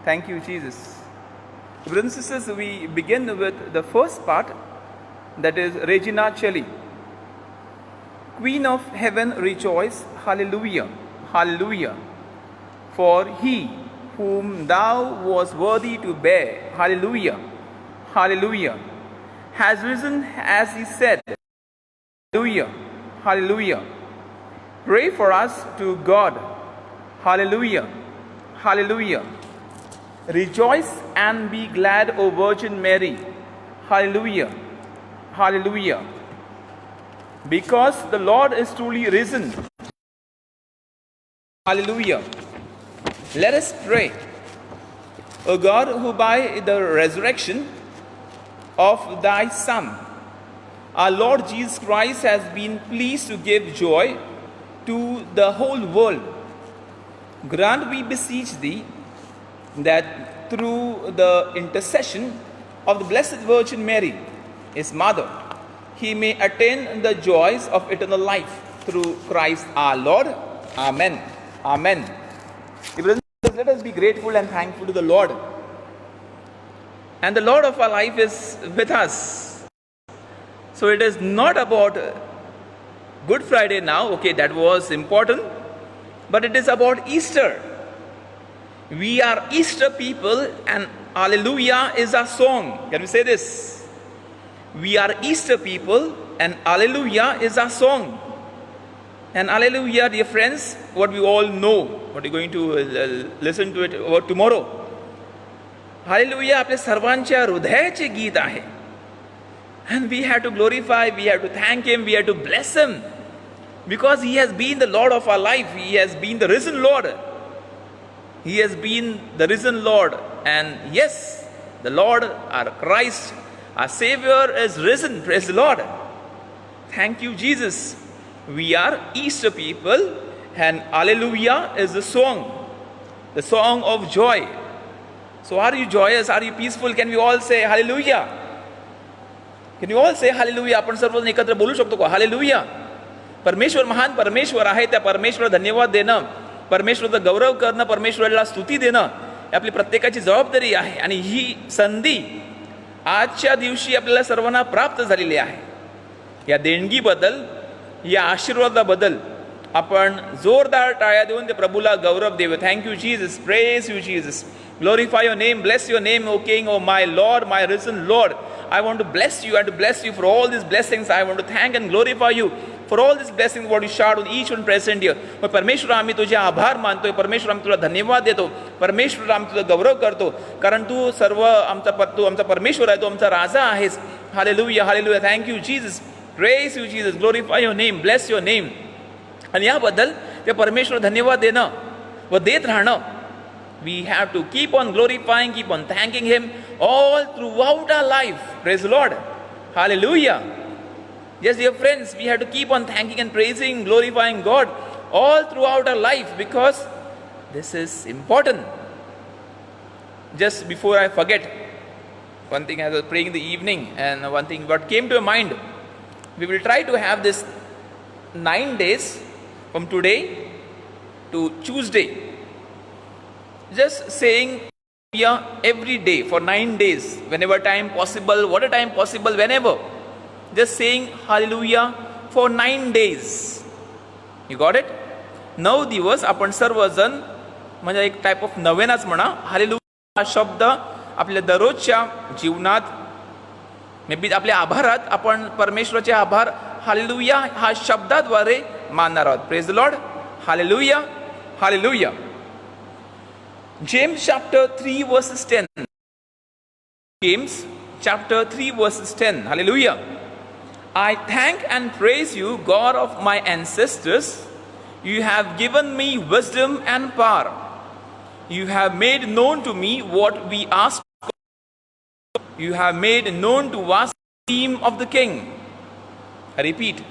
Thank you, Jesus. Brothers and sisters, we begin with the first part, that is Regina Coeli. Queen of heaven, rejoice, hallelujah, hallelujah. For he whom thou was worthy to bear, hallelujah, hallelujah, has risen as he said, hallelujah, hallelujah. Pray for us to God, hallelujah, hallelujah. Rejoice and be glad, O Virgin Mary, hallelujah, hallelujah. Because the Lord is truly risen, hallelujah. Let us pray. O God, who by the resurrection of thy Son, our Lord Jesus Christ, has been pleased to give joy to the whole world, grant, we beseech thee, that through the intercession of the Blessed Virgin Mary, his mother, he may attain the joys of eternal life through Christ our Lord. Amen. Amen. Let us be grateful and thankful to the Lord. And the Lord of our life is with us. So it is not about Good Friday now, okay, that was important, but it is about Easter. We are Easter people, and Alleluia is our song. Can we say this? We are Easter people, and Alleluia is our song. And Alleluia, dear friends, what we all know, what we're going to listen to it about tomorrow. Hallelujah, आपल्या सर्वांच्या हृदयाचे गीत आहे. And we have to glorify, we have to thank him, we have to bless him, because he has been the Lord of our life. He has been the risen Lord. He has been the risen Lord. And yes, the Lord, our Christ, our Savior is risen. Praise the Lord. Thank you, Jesus. We are Easter people, and Alleluia is the song of joy. So are you joyous? Are you peaceful? Can we all say Hallelujah? Can you all say Hallelujah? आपण सर्वजण एकत्र बोलू शकतो का? Hallelujah. परमेश्वर महान परमेश्वर आहे. त्या परमेश्वराला धन्यवाद देणं, परमेश्वराचा गौरव करणं, परमेश्वराला स्तुती देणं आपली प्रत्येकाची जबाबदारी आहे. आणि ही संधी आजच्या दिवशी आपल्याला सर्वांना प्राप्त झालेली आहे. या देणगीबद्दल, या आशीर्वादाबद्दल आपण जोरदार टाळ्या देऊन ते प्रभूला गौरव देऊ. Thank you Jesus. Praise you Jesus. Glorify your name, bless your name, O King, O my Lord, my risen Lord. I want to bless you and to bless you for all these blessings. I want to thank and glorify you for all these blessings what you showered on each one present here. परमेश्वर, आम्ही तुझे आभार मानतोय. परमेश्वर, आम्ही तुला धन्यवाद देतो. परमेश्वर, आम्ही तुझा गौरव करतो, कारण तू आमचा परमेश्वर आहे, तू आमचा राजा आहेस. Hallelujah, hallelujah. Thank you Jesus. Praise you Jesus. Glorify your name, bless your name. आणि याबद्दल त्या परमेश्वर धन्यवाद देणं व देत राहणं. We have to keep on glorifying, keep on thanking him all throughout our life. Praise the Lord. Hallelujah. Yes, dear friends, we have to keep on thanking and praising, glorifying God all throughout our life, because this is important. Just before I forget, one thing I was praying in the evening, and one thing what came to my mind, we will try to have this 9 days from today to Tuesday. Just saying every day for 9 days, whenever time possible, what a time possible, whenever. Just saying Hallelujah for 9 days. You got it? 9 दिवस आपण सर्वजण म्हणजे एक type of नवेनाच म्हणा. Hallelujah हा शब्द आपल्या दररोजच्या जीवनात, मे बी आपल्या आभारात आपण परमेश्वराचे आभार हालेलुया हा शब्दाद्वारे मानणार आहोत. Praise the Lord. Hallelujah, hallelujah. James chapter 3 verses 10. James chapter 3 verses 10. Hallelujah. I thank and praise you, God of my ancestors. You have given me wisdom and power. You have made known to me what we asked. You have made known to us the theme of the king. I repeat.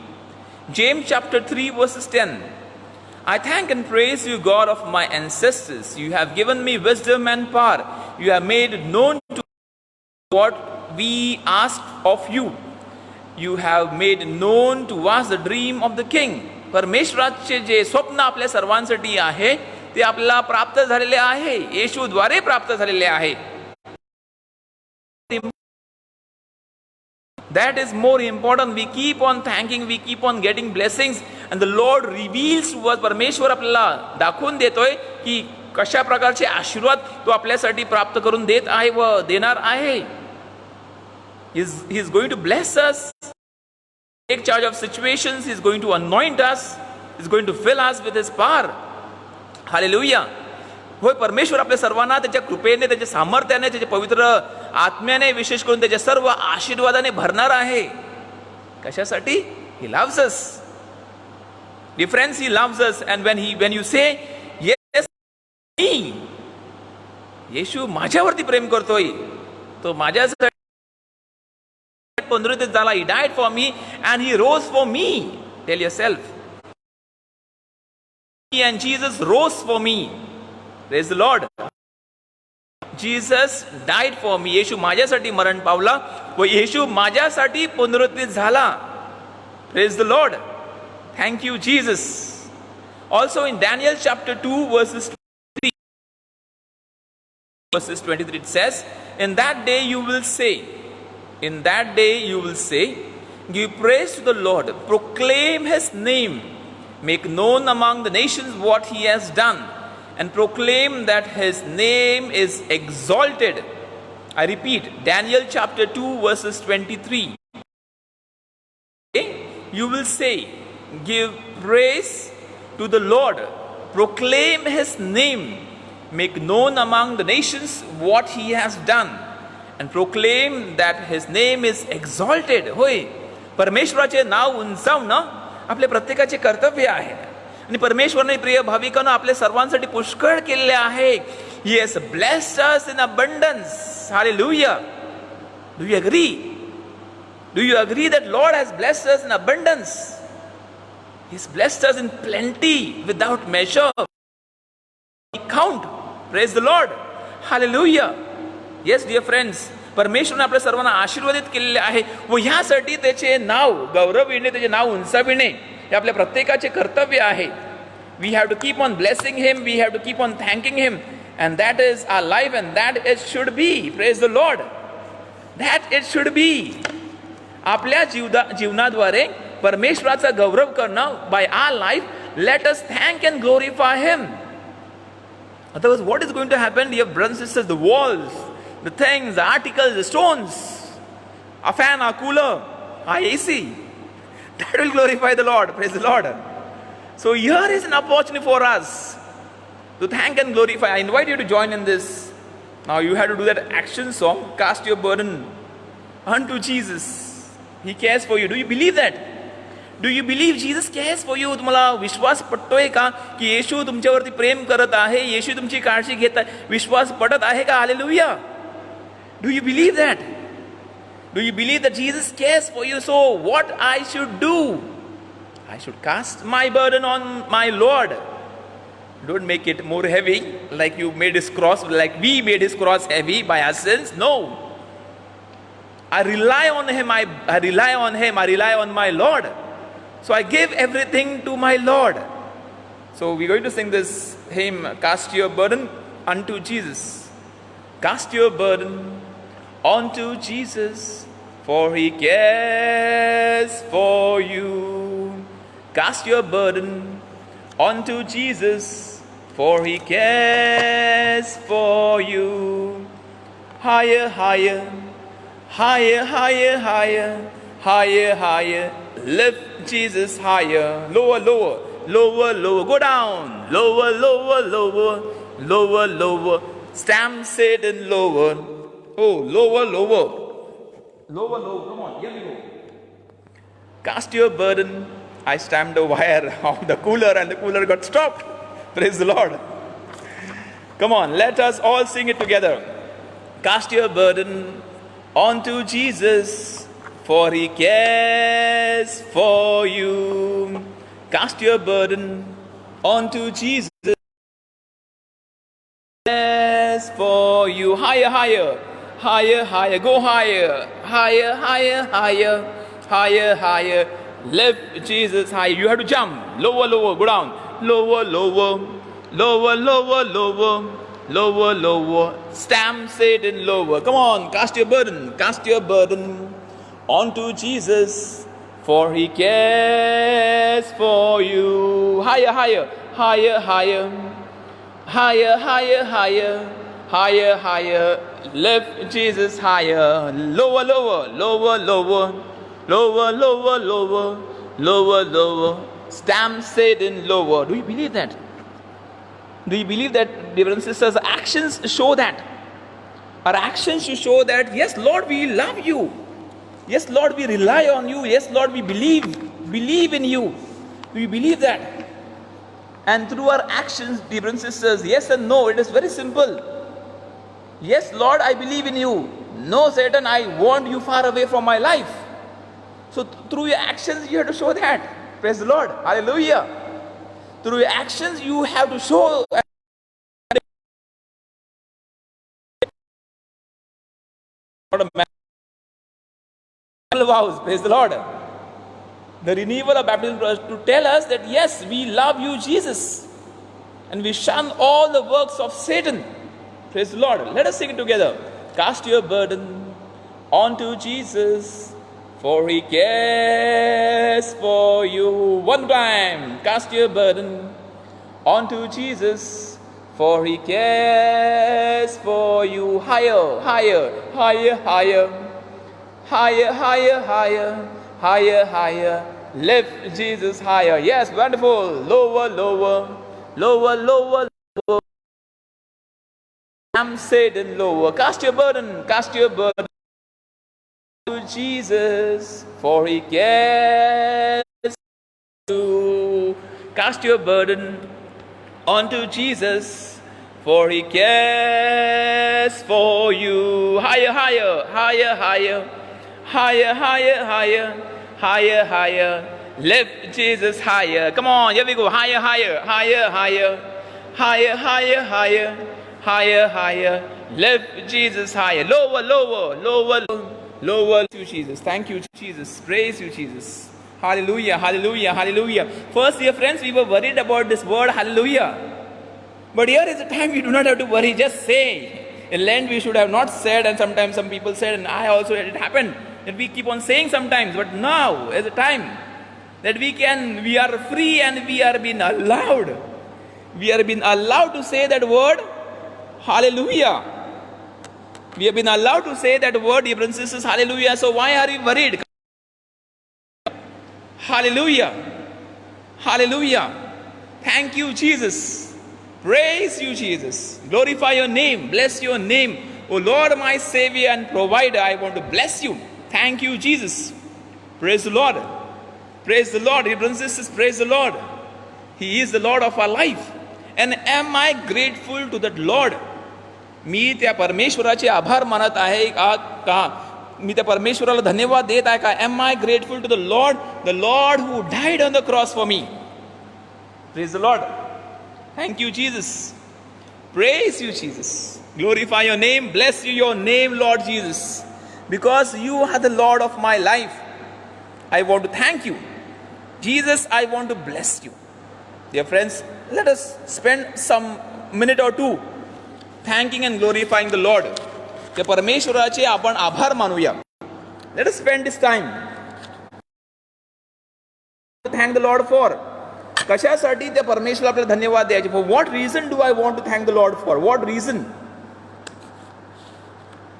James chapter 3 verses 10. I thank and praise you, God of my ancestors. You have given me wisdom and power. You have made known to what we asked of you. You have made known to us the dream of the king. परमेश्वराचे जे स्वप्न आपल्या सर्वांसाठी आहे ते आपल्याला प्राप्त झालेले आहे, येशूद्वारे प्राप्त झालेले आहे. That is more important. We keep on thanking, we keep on getting blessings, and the Lord reveals to us. परमेश्वर आपल्याला दाखवून देतोय की कशा प्रकारचे आशीर्वाद तो आपल्यासाठी प्राप्त करून देत आहे व देणार आहे. He is going to bless us, take charge of situations. He is going to anoint us. He is going to fill us with His power. Hallelujah. होय, परमेश्वर आपल्या सर्वांना त्याच्या कृपेने, त्याच्या सामर्थ्याने, त्याच्या पवित्र आत्म्याने, विशेष करून त्याच्या सर्व आशीर्वादाने भरणार आहे. कशासाठी? He loves us. Dear friends, He loves us, and when you say yes me, येशू माझ्यावरती प्रेम करतोय, तो माझ्यासाठी पुनरुत्थित झाला. He died for me and He rose for me. Tell yourself. And Jesus rose for me. Praise the Lord. Jesus died for me. येशू माझ्यासाठी मरण पावला व येशू माझ्यासाठी पुनरुत्थित झाला. Praise the Lord. Thank you, Jesus. Also in Daniel chapter 2 verses 23 it says, in that day you will say, give praise to the Lord, proclaim His name, make known among the nations what He has done, and proclaim that His name is exalted. I repeat, Daniel chapter 2 verses 23. You will say, give praise to the Lord, proclaim His name, make known among the nations what He has done, and proclaim that His name is exalted. होय, परमेश्वराचे नाव उंचावणं आपल्या प्रत्येकाचे कर्तव्य आहे. आणि परमेश्वरने प्रिय भाविकांनो आपल्या सर्वांसाठी पुष्कळ केलेले आहे. He has blessed us in abundance. Hallelujah. Do you agree? Do you agree that Lord has blessed us in abundance? He's blessed us in plenty without measure. Count. Praise the Lord. Hallelujah. Yes, dear friends, परमेश्वरने आपल्या सर्वांना आशीर्वादित केलेले आहे व ह्यासाठी त्याचे नाव गौरविणे, त्याचे नाव उंचाविणे हे आपल्या प्रत्येकाचे कर्तव्य आहे. We have to keep on blessing Him, we have to keep on thanking Him, and that is our life, and that it should be. Praise the Lord. That it should be. आपल्या जीवनाद्वारे परमेश्वराचा गौरव करणं, by our life, let us thank and glorify Him. Otherwise, what is going to happen, dear brothers and sisters? The walls, the things, the articles, the stones, a fan, a cooler, a AC, that will glorify the Lord. Praise the Lord. So here is an opportunity for us to thank and glorify. I invite you to join in this. Now you have to do that action song, cast your burden unto Jesus. He cares for you. Do you believe that? Do you believe Jesus cares for you? तुम्हाला विश्वास पटतोय का की येशू तुमच्यावरती प्रेम करत आहे, येशू तुमची काळजी घेत आहे? विश्वास पटत आहे का? Hallelujah. Do you believe that? Do you believe that Jesus cares for you? So what I should do? I should cast my burden on my Lord. Don't make it more heavy, like you made His cross, like we made His cross heavy by our sins. No. I rely on Him, I rely on Him, I rely on my Lord. So I give everything to my Lord. So we're going to sing this hymn, Cast Your Burden unto Jesus. Cast your burden onto Jesus, for He cares for you. Cast your burden onto Jesus, for He cares for you. Higher, higher, higher, higher, higher, higher, higher. Lift Jesus higher. Lower, lower, lower, lower. Go down. Lower, lower, lower, lower, lower. Stamp Satan lower. Oh, lower, lower. Lower, lower. Come on, here we go. Cast your burden. I stamped the wire of the cooler and the cooler got stopped. Praise the Lord. Come on, let us all sing it together. Cast your burden onto Jesus, for He cares for you. Cast your burden onto Jesus, cares for you. Higher, higher, higher, higher. Go higher, higher, higher, higher, higher, higher. Lift Jesus higher. You have to jump. Lower, lower. Go down. Lower, lower, lower, lower, lower, lower, lower. Stamp Satan lower. Come on, cast your burden onto Jesus, for he cares for you. Higher, higher, higher, higher, higher, higher, higher, higher, higher. Lift Jesus higher. Lower, lower, lower, lower, lower, lower, lower, lower, lower. Stamp Satan lower. Do you believe that? Do you believe that, dear brothers and sisters? Actions show that. Our actions should show that, yes, Lord, we love you. Yes, Lord, we rely on you. Yes, Lord, we believe in you. Do you believe that? And through our actions, dear brothers and sisters, yes and no, it is very simple. Yes, Lord, I believe in you. No, Satan, I want you far away from my life. So through your actions, you have to show that. Praise the Lord. Hallelujah. Through your actions, you have to show. Vows. Praise the Lord. The renewal of baptism to tell us that yes, we love you, Jesus, and we shun all the works of Satan. Praise the Lord. Let us sing it together. Cast your burden onto Jesus, for he cares for you. One time. Cast your burden onto Jesus, for he cares for you. Higher, higher, higher, higher, higher, higher, higher, higher, higher. Lift Jesus higher. Yes, wonderful. Lower, lower, lower, lower, lower. I'm Satan lower. Cast your burden to Jesus, for he cares to. Cast your burden onto Jesus, for he cares for you. Higher, higher, higher, higher, higher, higher, higher, higher, higher. Lift Jesus higher. Come on, here we go. Higher, higher, higher, higher, higher, higher, higher, higher, higher. Lift Jesus higher. Lower, lower, lower, lower to Jesus. Thank you, Jesus. Praise you, Jesus. Hallelujah, hallelujah, hallelujah. First, dear friends, we were worried about this word hallelujah. But here is a time you do not have to worry. Just say. In Lent, we should have not said, and sometimes some people said, and I also had it happen, that we keep on saying sometimes. But now is a time that we are free and we are being allowed. We are being allowed to say that word hallelujah. We have been allowed to say that word, dear brothers and sisters, hallelujah. So why are we worried? Hallelujah. Hallelujah. Thank you, Jesus. Praise you, Jesus. Glorify your name. Bless your name. O Lord, my Savior and Provider, I want to bless you. Thank you, Jesus. Praise the Lord. Praise the Lord. Dear brothers and sisters, praise the Lord. He is the Lord of our life. And am I grateful to that Lord? मी त्या परमेश्वराचे आभार मानत आहे का? मी त्या परमेश्वराला धन्यवाद देत आहे का? Am I grateful to the Lord who died on the cross for me? Praise the Lord. Thank you, Jesus. Praise you, Jesus. Glorify your name. Bless you, your name, Lord Jesus. Because you are the Lord of my life, I want to thank you. Jesus, I want to bless you. Dear friends, let us spend some minute or two thanking and glorifying the Lord. त्या परमेश्वराचे आपण आभार मानूया. Let us spend this time to thank the Lord for. कशासाठी त्या परमेश्वराला आपल्याला धन्यवाद द्यायचे? For what reason do I want to thank the Lord for? What reason?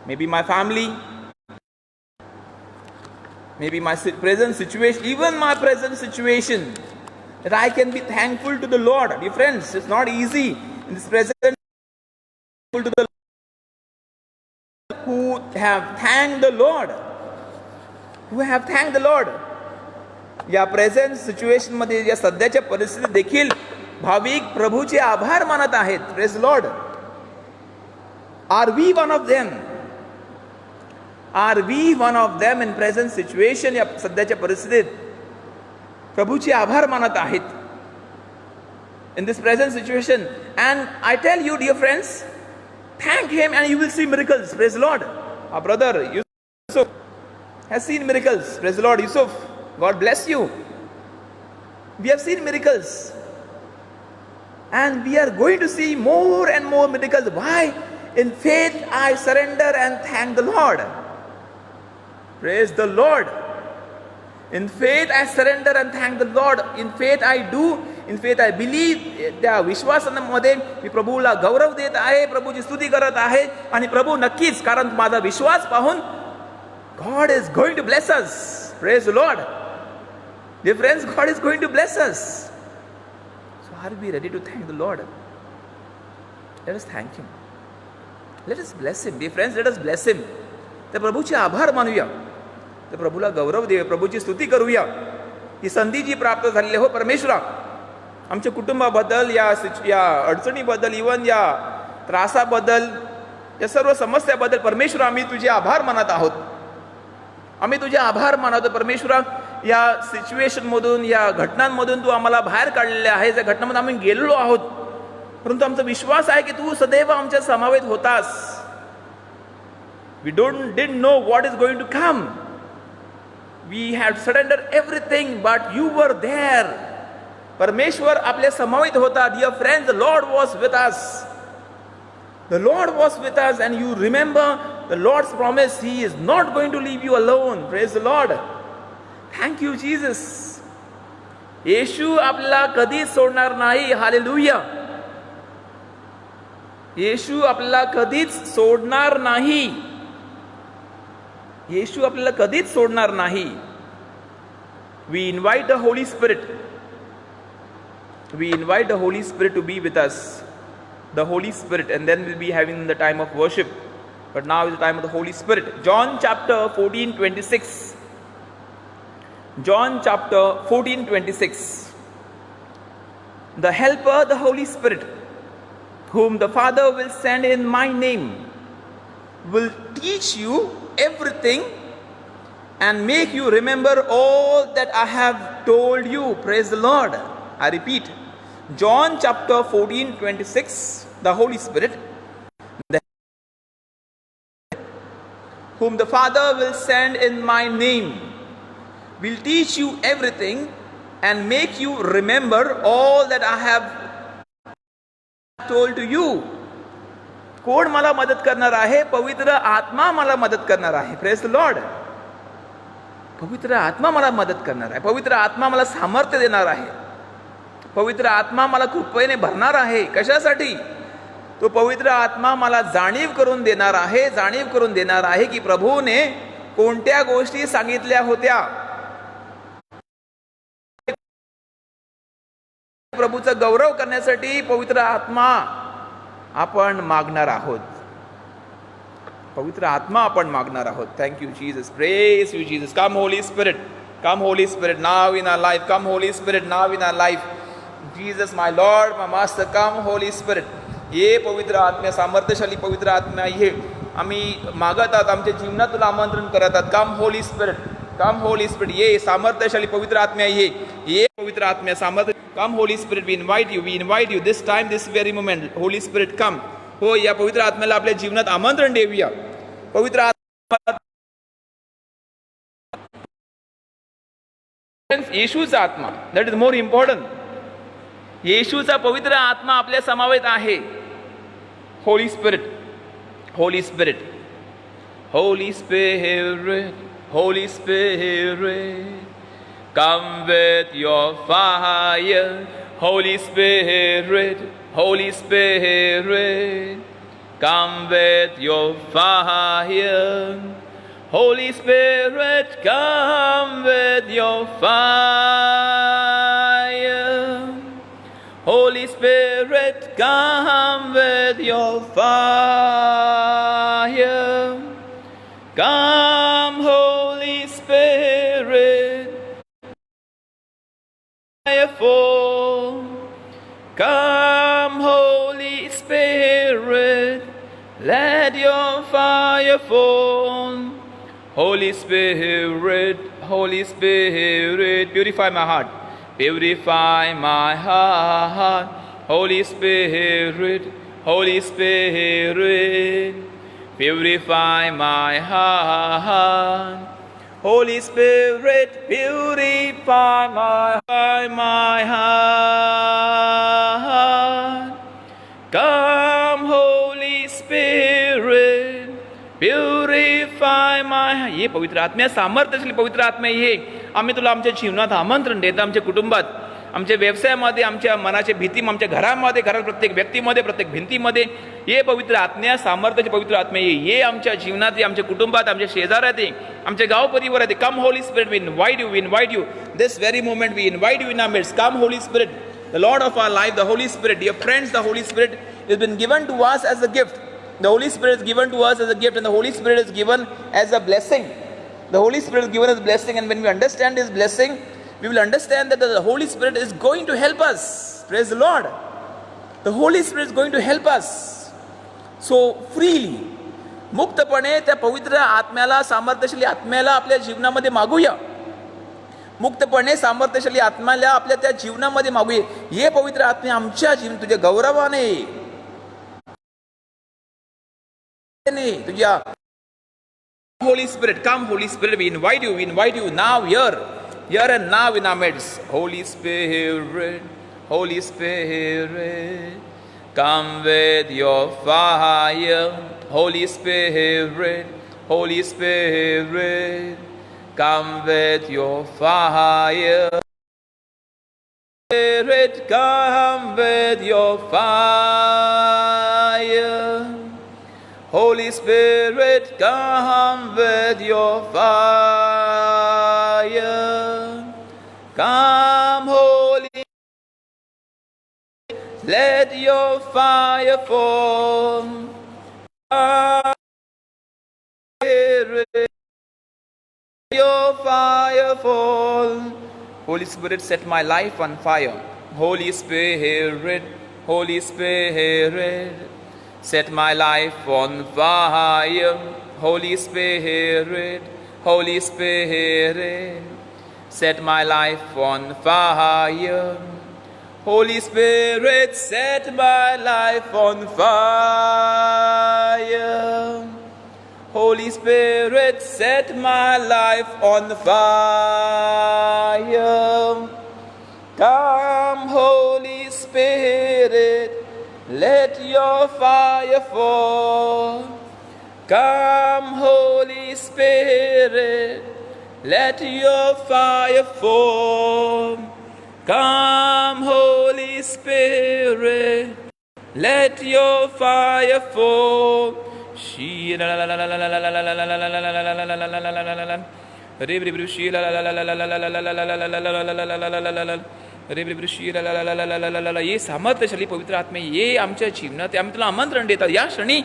Maybe my family, maybe my present situation, even my present situation, that I can be thankful to the Lord. Dear friends, it's not easy in this present. To the who have thanked the Lord, या present situation मध्ये, या सध्याच्या परिस्थितीत देखील भाविक प्रभूचे आभार मानत आहेत. Praise Lord. Are we one of them in present situation? या सध्याच्या परिस्थितीत प्रभूचे आभार मानत आहेत. In this present situation. And I tell you, dear friends, thank him and you will see miracles. Praise the Lord. Our brother Yusuf has seen miracles. Praise the Lord. Yusuf, God bless you. We have seen miracles. And we are going to see more and more miracles. Why? In faith I surrender and thank the Lord. Praise the Lord. In faith I surrender and thank the Lord. In faith I do. In faith I believe. त्या विश्वासामध्ये मी प्रभूला गौरव देत आहे, प्रभूची स्तुती करत आहे. आणि प्रभू नक्कीच, कारण माझा विश्वास पाहून God is going to bless us. Praise the Lord. Dear friends, God is going to bless us. So are we ready to thank the Lord? Let us thank Him. Let us bless Him. Dear friends, let us bless Him. त्या प्रभूचे आभार मानूया. त्या प्रभूला गौरव देऊया, प्रभूची स्तुती करूया. ही संधी जी प्राप्त झालेली हो परमेश्वरा, आमच्या कुटुंबाबद्दल, या अडचणीबद्दल, इवन या त्रासाबद्दल, या सर्व समस्याबद्दल परमेश्वरा आम्ही तुझे आभार मानत आहोत. आम्ही तुझे आभार मानतो परमेश्वरा. या सिच्युएशनमधून, या घटनांमधून तू आम्हाला बाहेर काढलेले आहेस. या घटनांमध्ये आम्ही गेलेलो आहोत, परंतु आमचा विश्वास आहे की तू सदैव आमच्या समावेत होतास. We didn't know what is going to come. We had surrendered everything, but you were there. परमेश्वर आपल्या समावेत होता. Dear friends, the Lord was with us. The Lord was with us, and you remember the Lord's promise. He is not going to leave you alone. Praise the Lord. Thank you, Jesus. येशू आपल्याला कधीच सोडणार नाही. Hallelujah. येशू आपल्याला कधीच सोडणार नाही. येशू आपल्याला कधीच सोडणार नाही. We invite the Holy Spirit. We invite the Holy Spirit to be with us. The Holy Spirit, and then we'll be having the time of worship. But now is the time of the Holy Spirit. John chapter 14:26. John chapter 14:26. The Helper, the Holy Spirit, whom the Father will send in my name, will teach you everything and make you remember all that I have told you. Praise the Lord. I repeat, John chapter 14:26, the Holy Spirit, whom the Father will send in my name, will teach you everything and make you remember all that I have told to you. कोण मला मदत करणार आहे? पवित्र आत्मा मला मदत करणार आहे. Praise the Lord. पवित्र आत्मा मला मदत करणार आहे. पवित्र आत्मा मला सामर्थ्य देणार आहे. पवित्र आत्मा मला कृपेने भरणार आहे. कशासाठी? तो पवित्र आत्मा मला जाणीव करून देणार आहे. जाणीव करून देणार आहे की प्रभूने कोणत्या गोष्टी सांगितल्या होत्या. प्रभूचा गौरव करण्यासाठी पवित्र आत्मा आपण मागणार आहोत. पवित्र आत्मा आपण मागणार आहोत. Thank you Jesus. Praise you Jesus. Come Holy Spirit. Come Holy Spirit now in our life. Come Holy Spirit now in our life. Jesus my Lord, my master, come Holy Spirit. ये पवित्र आत्म्या, सामर्थ्यशाली पवित्र आत्म्या, ये आम्ही मागत आहोत. आमच्या जीवनात तुला आमंत्रण करत आहोत. कम Holy Spirit. Come Holy Spirit. ये सामर्थ्यशाली पवित्र आत्म्या, ये पवित्र आत्म्या, सामर्थ्य. Come Holy Spirit, we invite you this time, this very moment. Holy Spirit, come. हो, या पवित्र आत्म्याला आपल्या जीवनात आमंत्रण देऊया. पवित्र आत्मा, येशूचा आत्मा, that is more important. येशूचा पवित्र आत्मा आपल्या समावेत आहे. Holy Spirit, Holy Spirit, Holy Spirit, Holy Spirit. Come with your fire, Holy Spirit, Holy Spirit. Come with your fire, Holy Spirit. Come with your fire, Holy Spirit. Come with your fire. Come, Holy Spirit. Fall. Come, Holy Spirit, let your fire fall. Holy Spirit, Holy Spirit, purify my heart. Purify my heart. Holy Spirit, Holy Spirit, purify my heart. Holy Spirit, purify my heart. Come, Holy Spirit, purify my. ये पवित्र आत्म्या, सामर्थ्यशाली पवित्र आत्म्या, ये आम्ही तुला आमच्या जीवनात आमंत्रण देतो. आमच्या कुटुंबात, आमच्या व्यवसायामध्ये, आमच्या मनाच्या भीती, आमच्या घरामध्ये, घरात प्रत्येक व्यक्तीमध्ये, प्रत्येक भिंतीमध्ये ये पवित्र आत्म्या, सामर्थ्याची पवित्र आत्म्या, ये आमच्या जीवनात, ये आमच्या कुटुंबात, आमच्या शेजाऱ्यात, ये आमच्या गाव परिवारात. Come Holy Spirit, we invite you this very moment, we invite you in our midst. Come Holy Spirit, the Lord of our life, the Holy Spirit. Dear friends, the Holy Spirit has been given to us as a gift. The Holy Spirit is given to us as a gift, and the Holy Spirit is given as a blessing. The Holy Spirit is given as a blessing, and when we understand His blessing, we will understand that the Holy Spirit is going to help us. Praise the Lord. The Holy Spirit is going to help us. So freely, मुक्तपणे त्या पवित्र आत्म्याला, सामर्थ्यशाली आत्म्याला आपल्या जीवनामध्ये मागूया. मुक्तपणे सामर्थ्यशाली आत्म्याला आपल्या त्या जीवनामध्ये मागूया. हे पवित्र आत्मे आमच्या जीवन तुझ्या गौरवाने, तुझ्या. Holy Spirit, come Holy Spirit, we invite you now, here and now in our midst. Holy Spirit, Holy Spirit, come with your fire. Holy Spirit, Holy Spirit, come with your fire. Spirit, come with your fire. Holy Spirit, come with your fire. Come, Holy, let your fire fall. Your fire fall. Holy Spirit, set my life on fire. Holy Spirit, Holy Spirit, set my life on fire. Holy Spirit, Holy Spirit, set my life on fire. Holy Spirit, set my life on fire. Holy Spirit, set my life on fire. Come, Holy Spirit, let your fire fall. Come, Holy Spirit, let your fire fall. Come, Holy Spirit, let your fire fall. ये सामर्थ्यशाली पवित्र आत्मे, ये आमच्या जीवनात आम्ही तुला आमंत्रण देतात. या क्षणी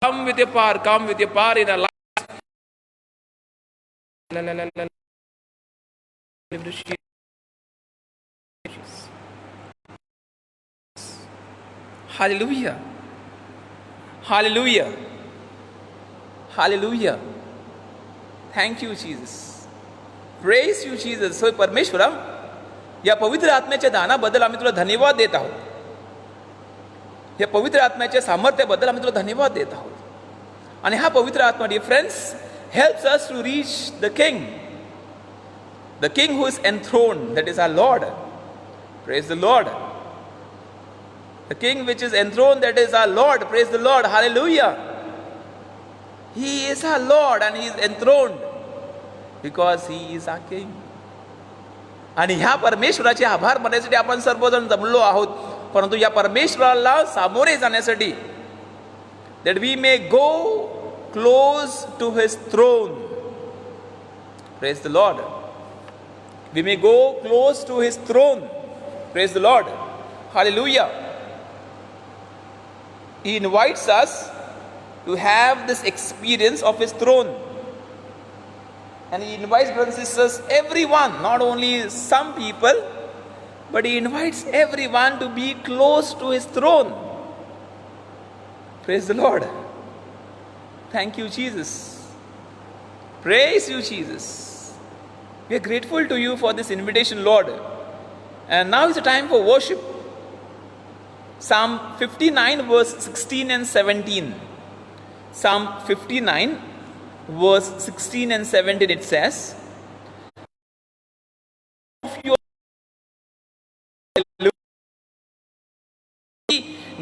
come with your power, come with your power in our life. Hallelujah. Hallelujah. Hallelujah. Thank you, Jesus. Praise you, Jesus. So परमेश्वरा, या पवित्र आत्म्याच्या दानाबद्दल आम्ही तुला धन्यवाद देत आहोत. या पवित्र आत्म्याच्या सामर्थ्याबद्दल आम्ही तुला धन्यवाद देत आहोत. आणि हा पवित्र आत्मा, dear friends, helps us to reach the King. The King who is enthroned, that is our Lord. Praise the Lord. The King which is enthroned, that is our Lord. Praise the Lord. Hallelujah. He is our Lord and He is enthroned because He is our King. आणि ह्या परमेश्वराचे आभार मानण्यासाठी आपण सर्वजण जमलो आहोत. परंतु या परमेश्वराला सामोरे जाण्यासाठी, that we may go close to His throne. Praise the Lord. We may go close to His throne. Praise the Lord. Hallelujah. He invites us to have this experience of His throne. And He invites, brothers and sisters, everyone, not only some people, but He invites everyone to be close to His throne. Praise the Lord. Thank you, Jesus. Praise you, Jesus. We are grateful to you for this invitation, Lord. And now is the time for worship. Psalm 59 verse 16 and 17. Psalm 59 verse 16 and 17, it says,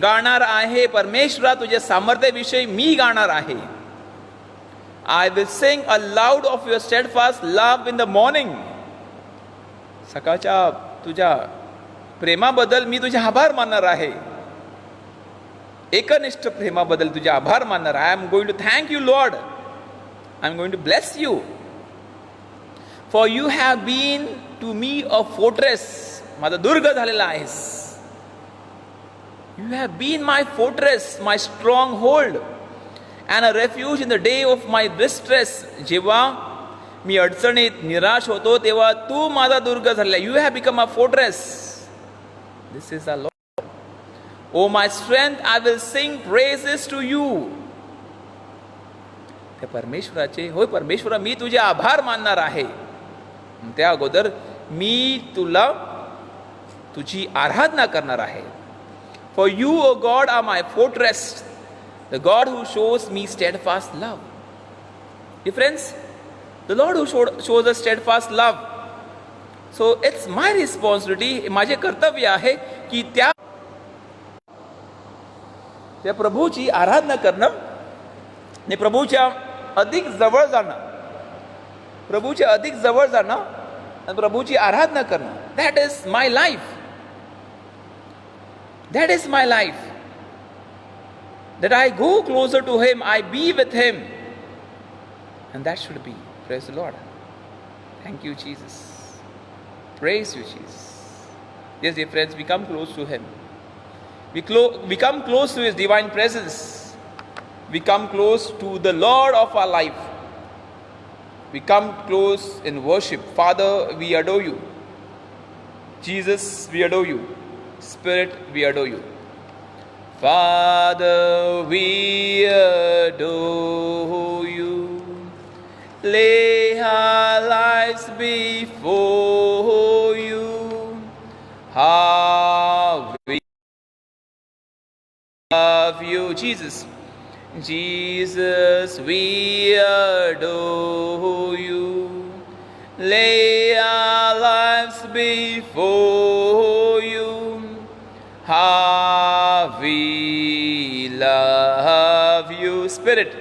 गाणार आहे. परमेश्वरा तुझ्या सामर्थ्याविषयी मी गाणार आहे. आय will Singh a loud of your steadfast love in the morning. सकाळच्या तुझ्या प्रेमाबद्दल मी तुझे आभार मानणार आहे. एकनिष्ठ प्रेमाबद्दल तुझे आभार मानणार. I am going to thank you Lord. I am going to bless you. For you have been to me a fortress. माझा दुर्ग झालेला आहेस. You have been my fortress, my stronghold and a refuge in the day of my distress. जेव्हा मी अडचणीत निराश होतो तेव्हा तू माझा दुर्ग झालेला. You have become a fortress. This is a Lord. O my strength, I will sing praises to you. त्या परमेश्वराचे, होय परमेश्वरा मी तुझे आभार मानणार आहे. त्या अगोदर मी तुझी आराधना करणार आहे. For you O God are my fortress, the God who shows me steadfast love. Friends, the Lord who shows a steadfast love. So it's my responsibility, माझे कर्तव्य आहे की त्या प्रभूची आराधना करणं आणि प्रभूच्या अधिक जवळ जाणं, प्रभूच्या अधिक जवळ जाणं आणि प्रभूची आराधना करणं. That is my life. That is my life. That I go closer to him, I be with him, and that should be. Praise the Lord. Thank you Jesus. Praise you, Jesus. Yes, dear friends, we come close to Him. We come close to His divine presence. We come close to the Lord of our life. We come close in worship. Father, we adore you. Jesus, we adore you. Spirit, we adore you. Father, we adore you. Lay our lives before you. How we love you, Jesus. Jesus, we adore you. Lay our lives before you. How we love you. Spirit,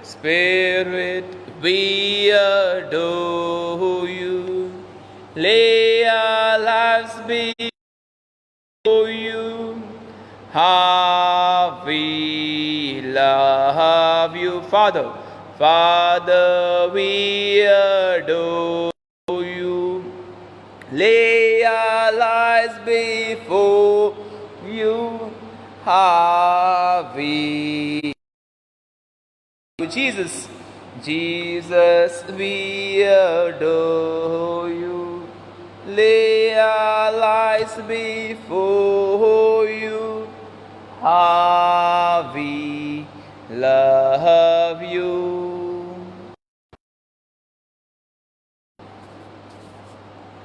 Spirit, we adore you. Lay our lives before you. How we love you. Father, Father, we adore you. Lay our lives before you. How we Jesus. Jesus, we adore you. Lay our lives before you. How we love you.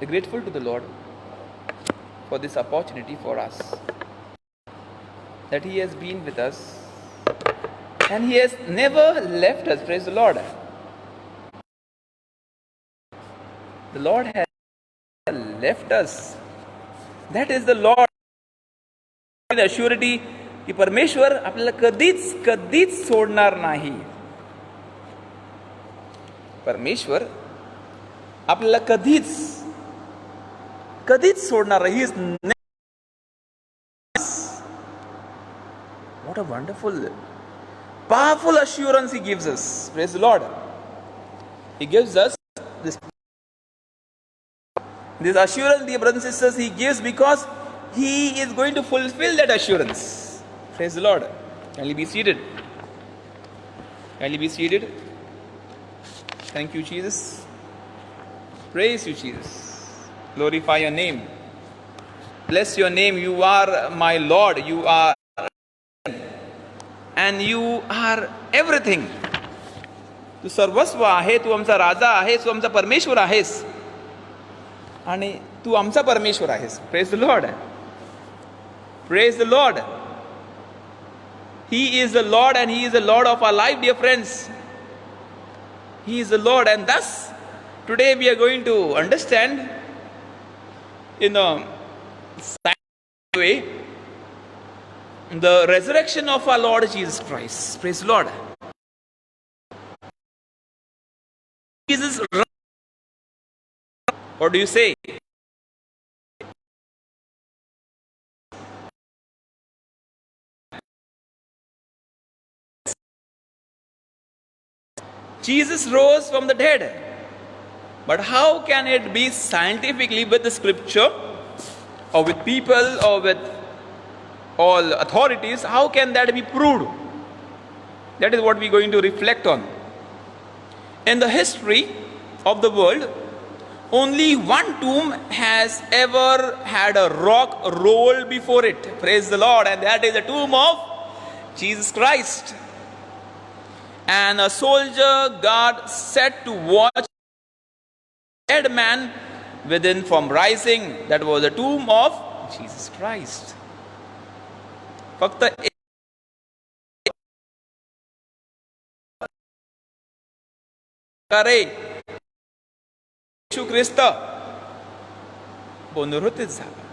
We're grateful to the Lord for this opportunity for us, that He has been with us and He has never left us. Praise the Lord. The Lord has left us. That is the Lord. The surety की परमेश्वर आपल्याला कधीच सोडणार नाही. परमेश्वर आपल्याला कधीच सोडणार नाही. What a wonderful, powerful assurance He gives us. Praise the Lord. He gives us this assurance, dear brothers and sisters, He gives because He is going to fulfill that assurance. Praise the Lord. Kindly be seated. Kindly be seated. Thank you, Jesus. Praise you, Jesus. Glorify your name. Bless your name. You are my Lord. You are and you are everything. तू सर्वस्व आहे. तू आमचा राजा आहेस. तू आमचा परमेश्वर आहेस आणि तू आमचा परमेश्वर आहेस. Praise the Lord. Praise the Lord. He is the Lord and He is the Lord of our life, dear friends. He is the Lord, and thus today we are going to understand in a scientific way the resurrection of our Lord Jesus Christ. Praise the Lord. Jesus, what do you say? Jesus rose from the dead. But how can it be scientifically with the scripture or with people or with all authorities? How can that be proved? That is what we are going to reflect on. In the history of the world, only one tomb has ever had a rock roll before it. Praise the Lord. And that is the tomb of Jesus Christ. And a soldier guard set to watch a dead man within from rising. That was the tomb of Jesus Christ. फक्त येशू ख्रिस्त पुनरुत्थित झाला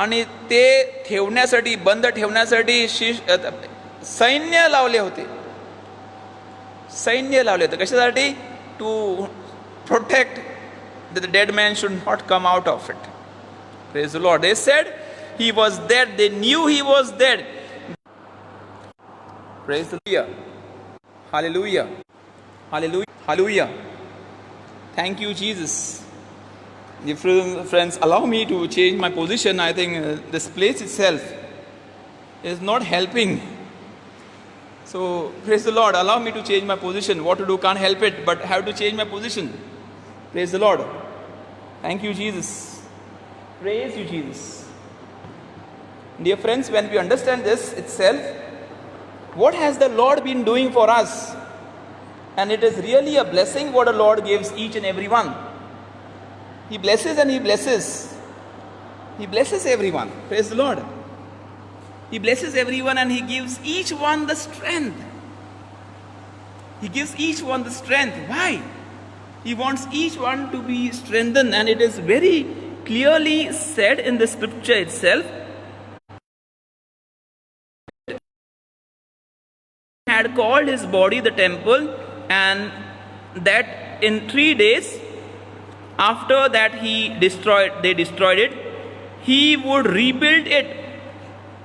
आणि ते ठेवण्यासाठी बंद ठेवण्यासाठी सैन्य लावले होते. कशासाठी? To protect that the dead man should not come out of it. Praise the Lord. They said he was dead. They knew he was dead. Praise the Lord. Hallelujah. Hallelujah. Hallelujah. Thank you, Jesus. Dear friends, allow me to change my position. I think this place itself is not helping. So, praise the Lord. Allow me to change my position. What to do? Can't help it, but have to change my position. Praise the Lord. Thank you, Jesus. Praise you, Jesus. Dear friends, when we understand this itself, what has the Lord been doing for us? And it is really a blessing what the Lord gives each and every one. He blesses and He blesses. He blesses everyone. Praise the Lord. He blesses everyone and He gives each one the strength. He gives each one the strength. Why? He wants each one to be strengthened, and it is very clearly said in the scripture itself. He had called His body the temple, and that in 3 days after that they destroyed it, He would rebuild it.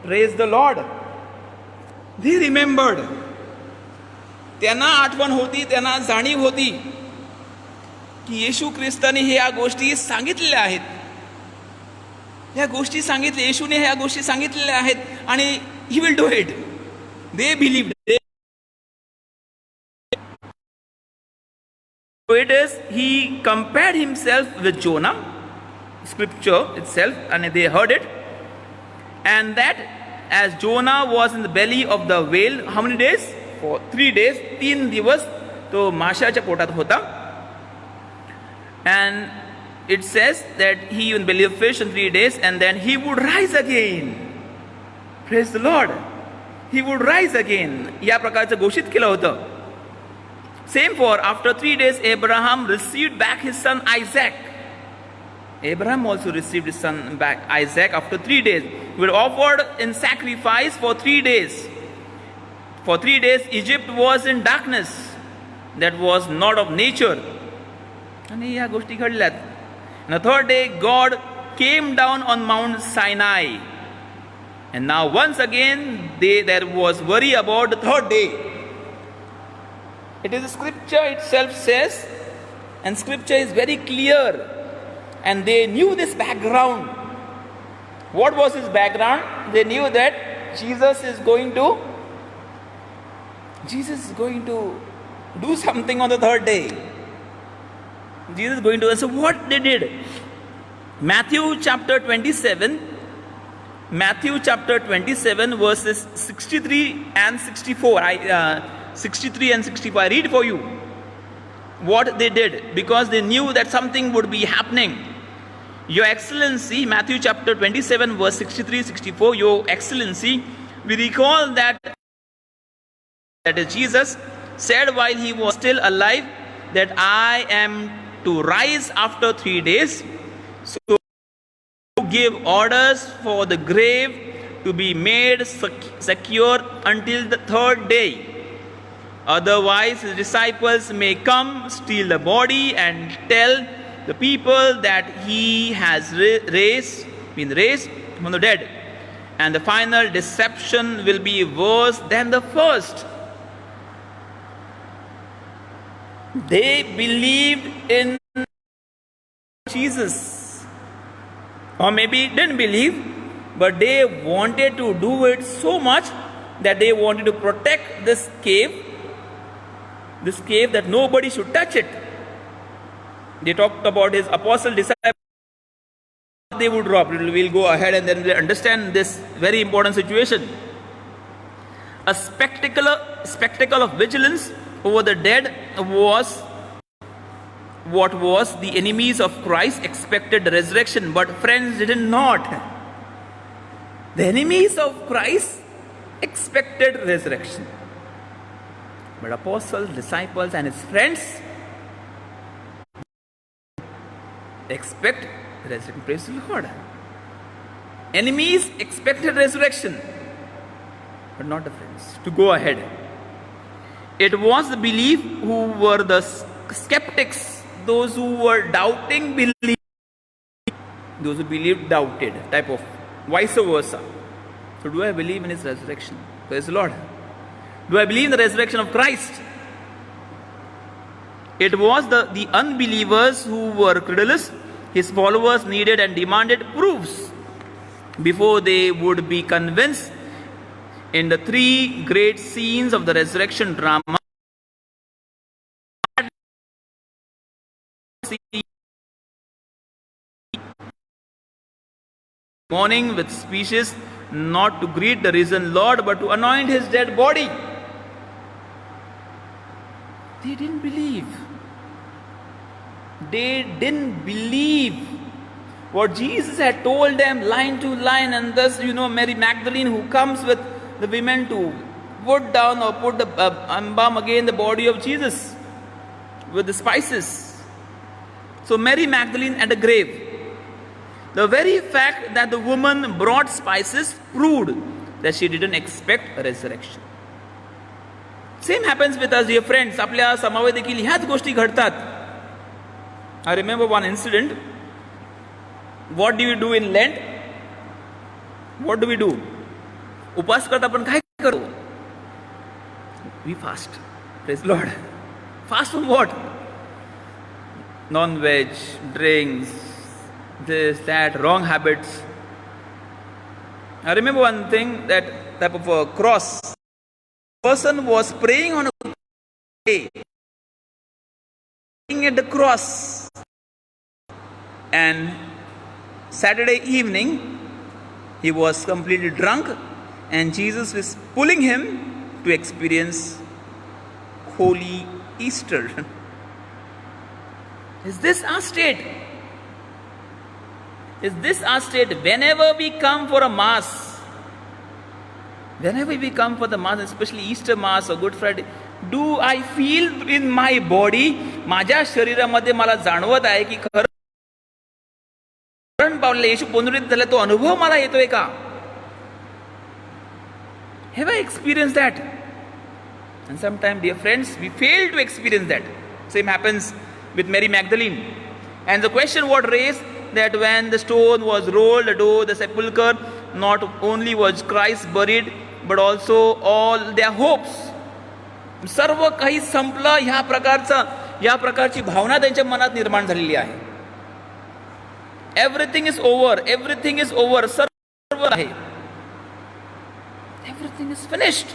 Praise the Lord. They remembered. त्यांना आठवण होती, त्यांना जाणीव होती की येशू ख्रिस्ताने ह्या गोष्टी सांगितलेल्या आहेत. ह्या गोष्टी सांगितल्या, येशूने ह्या गोष्टी सांगितलेल्या आहेत आणि he will do it. They believed. So it is, he compared himself with Jonah, scripture itself, and they heard it. And that as Jonah was in the belly of the whale, how many days? For 3 days, 3 दिवस तो माशाच्या पोटात होता. And it says that he in the belly of fish in 3 days, and then he would rise again. Praise the Lord. He would rise again. या प्रकारचं घोषित केलं होतं. Same for after 3 days, Abraham received back his son Isaac. Abraham also received his son back, Isaac, after 3 days. He was offered in sacrifice for 3 days. For 3 days, Egypt was in darkness. That was not of nature. आणि या गोष्टी घडल्यात. And the third day, God came down on Mount Sinai. And now once again, there was worry about the third day. It is the scripture itself says, and scripture is very clear. And they knew this background. What was his background? They knew that Jesus is going to do something on the third day. Jesus is going to. So what they did? Matthew chapter 27 verses 63 and 64. 63 and 64. I read for you what they did, because they knew that something would be happening. Your Excellency, Matthew chapter 27 verse 63-64, Your Excellency, we recall that is Jesus said while he was still alive that I am to rise after 3 days. So give orders for the grave to be made secure until the third day. Otherwise, his disciples may come, steal the body, and tell the people that he has been raised from the dead. And the final deception will be worse than the first. They believed in Jesus, or maybe didn't believe, but they wanted to do it so much that they wanted to protect this cave that nobody should touch it. They talked about his apostle disciples. They would drop. We'll go ahead and then we'll understand this very important situation. A spectacle of vigilance over the dead was what was the enemies of Christ expected the resurrection, but friends did not. The enemies of Christ expected resurrection, but apostles, disciples, and his friends expect resurrection. Praise the Lord. Enemies expected resurrection, but not the friends. To go ahead, it was the belief who were the skeptics, those who were doubting believed, those who believed doubted, type of vice versa. So do I believe in his resurrection? Praise the Lord. Do I believe in the resurrection of Christ? It was the unbelievers who were credulous. His followers needed and demanded proofs before they would be convinced. In the three great scenes of the resurrection drama, morning with speeches, not to greet the risen Lord, but to anoint his dead body. They didn't believe. They didn't believe what Jesus had told them line to line. And thus, Mary Magdalene, who comes with the women to put down or put the embalm again the body of Jesus with the spices. So Mary Magdalene at the grave. The very fact that the woman brought spices proved that she didn't expect a resurrection. Same happens with us, dear friends. आपल्या समावेश देखील ह्याच गोष्टी घडतात. I remember one incident. What do you do in Lent? What do we do? उपास करता आपण काय करू? We fast. Praise the Lord. Fast from what? Non-veg, drinks, this, that, wrong habits. I remember one thing, that type of a cross. Person was praying on a day, praying at the cross, and Saturday evening he was completely drunk, and Jesus was pulling him to experience Holy Easter. Is this our state? Is this our state? Whenever we come for a mass, whenever we come for the mass, especially Easter Mass or Good Friday, do I feel in my body, माझ्या शरीरामध्ये मला जाणवत आहे की खरं मरण पावलेला येशू पुनरुत्थित झाला तो अनुभव मला येतोय का? Have I experienced that? And sometimes, dear friends, we fail to experience that. Same happens with Mary Magdalene. And the question was raised that when the stone was rolled away the sepulchre, not only was Christ buried, but also all their hopes. सर्व काही संपलं ह्या प्रकारची भावना त्यांच्या मनात निर्माण झालेली आहे. Everything is over. Everything is over. सर्व आहे. Everything is finished.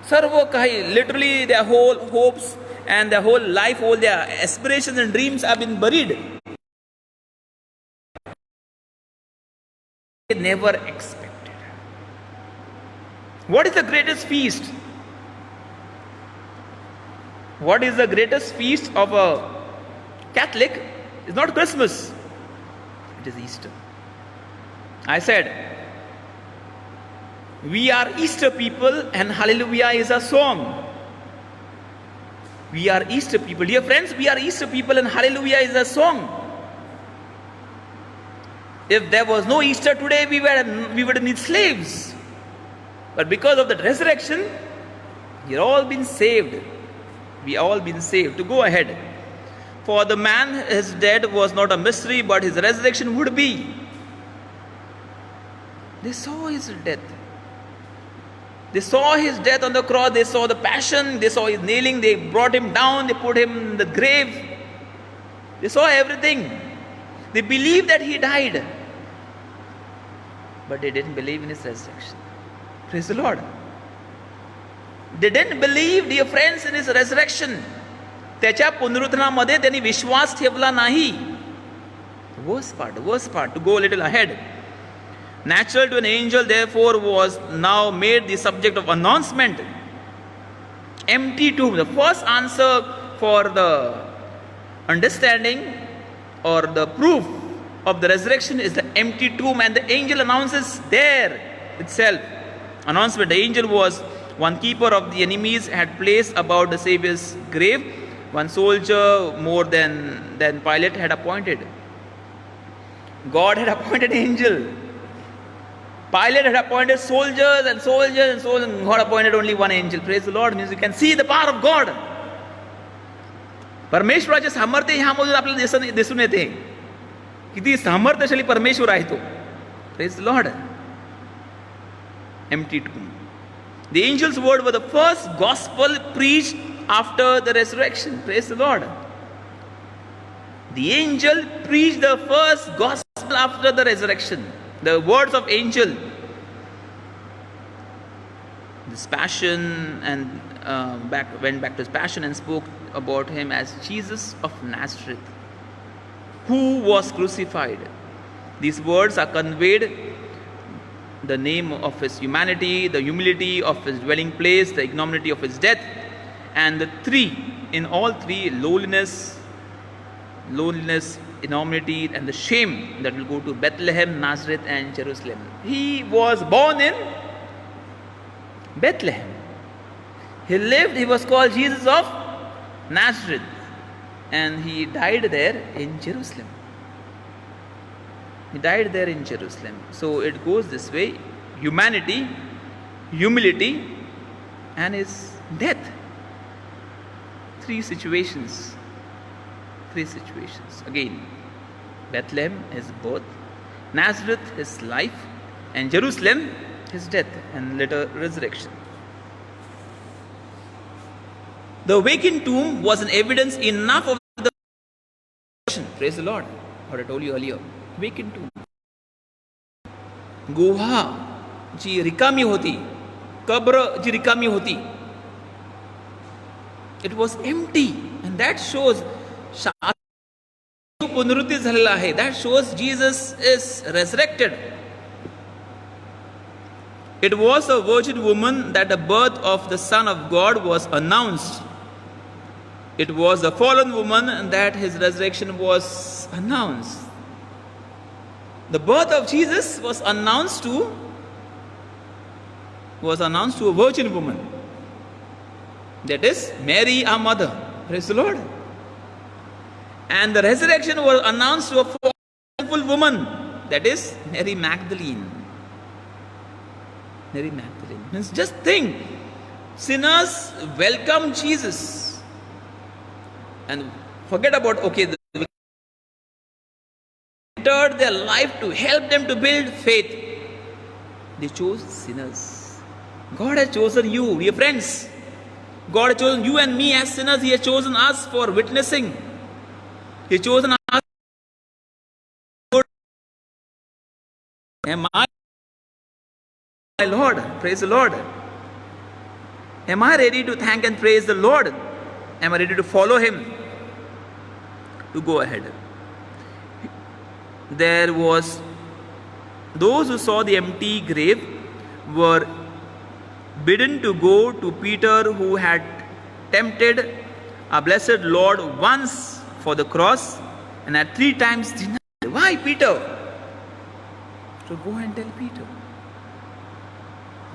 सर्व काही, literally their whole hopes and their whole life, all their aspirations and dreams have been buried. They never expected. What is the greatest feast? What is the greatest feast of a Catholic? It's not Christmas. It is Easter. I said, we are Easter people and Hallelujah is a song. We are Easter people. Dear friends, we are Easter people and Hallelujah is a song. If there was no Easter today, we would need slaves. But because of the resurrection, you're all been saved. We all been saved. To go ahead. For the man, his death was not a mystery, but his resurrection would be. They saw his death. They saw his death on the cross. They saw the passion. They saw his nailing. They brought him down. They put him in the grave. They saw everything. They believed that he died. But they didn't believe in his resurrection. Praise the Lord. They didn't believe, dear friends, in his resurrection. त्याच्या पुनरुत्थानामध्ये त्यांनी विश्वास ठेवला नाही. Worst part, to go a little ahead. Natural to an angel, therefore, was now made the subject of announcement. Empty tomb. The first answer for the understanding or the proof of the resurrection is the empty tomb, and the angel announces there itself. Announcement. The angel was one keeper of the enemies, had placed about the Savior's grave one soldier more than Pilate had appointed. God had appointed angel. Pilate had appointed soldiers and God appointed only one angel. Praise the Lord. Means you can see the power of God. परमेश्वराचे सामर्थ्य ह्यामधून आपल्याला दिसून येते. किती सामर्थ्यशाली परमेश्वर आहे तो. Praise the Lord. Empty tomb. The angel's word was the first gospel preached after the resurrection. Praise the Lord. The angel preached the first gospel after the resurrection. The words of angel. This passion and went back to his passion and spoke about him as Jesus of Nazareth, who was crucified. These words are conveyed the name of his humanity, the humility of his dwelling place, the ignominy of his death, and in all three, lowliness, enormity, and the shame that will go to Bethlehem, Nazareth, and Jerusalem. He was born in Bethlehem. He lived, he was called Jesus of Nazareth, and he died there in Jerusalem. He died there in Jerusalem. So it goes this way: humanity, humility, and his death. Three situations. Again, Bethlehem, his birth; Nazareth, his life; and Jerusalem, his death and later resurrection. The vacant tomb was an evidence enough of the resurrection. Praise the Lord. What I told you earlier. Vacant tomb. गुहा जी रिकामी होती, कब्र जी रिकामी होती, it was empty, and that shows पुनरुत्थान झालेला आहे. That shows Jesus is resurrected. It was a virgin woman that the birth of the Son of God was announced. It was a fallen woman that his resurrection was announced. The birth of Jesus was announced to a virgin woman. That is Mary, our mother. Praise the Lord. And the resurrection was announced to a sinful woman. That is Mary Magdalene. Means just think, sinners welcome Jesus and forget about they entered their life to help them to build faith. They chose sinners. God has chosen you, dear friends. God has chosen you and me as sinners. He has chosen us for witnessing. He has chosen us. Am I, my Lord? Praise the Lord. Am I ready to thank and praise the Lord? Am I ready to follow Him? To go ahead. There was those who saw the empty grave were bidden to go to Peter, who had tempted our blessed Lord once for the cross and had 3 times denied. Why Peter? So go and tell Peter.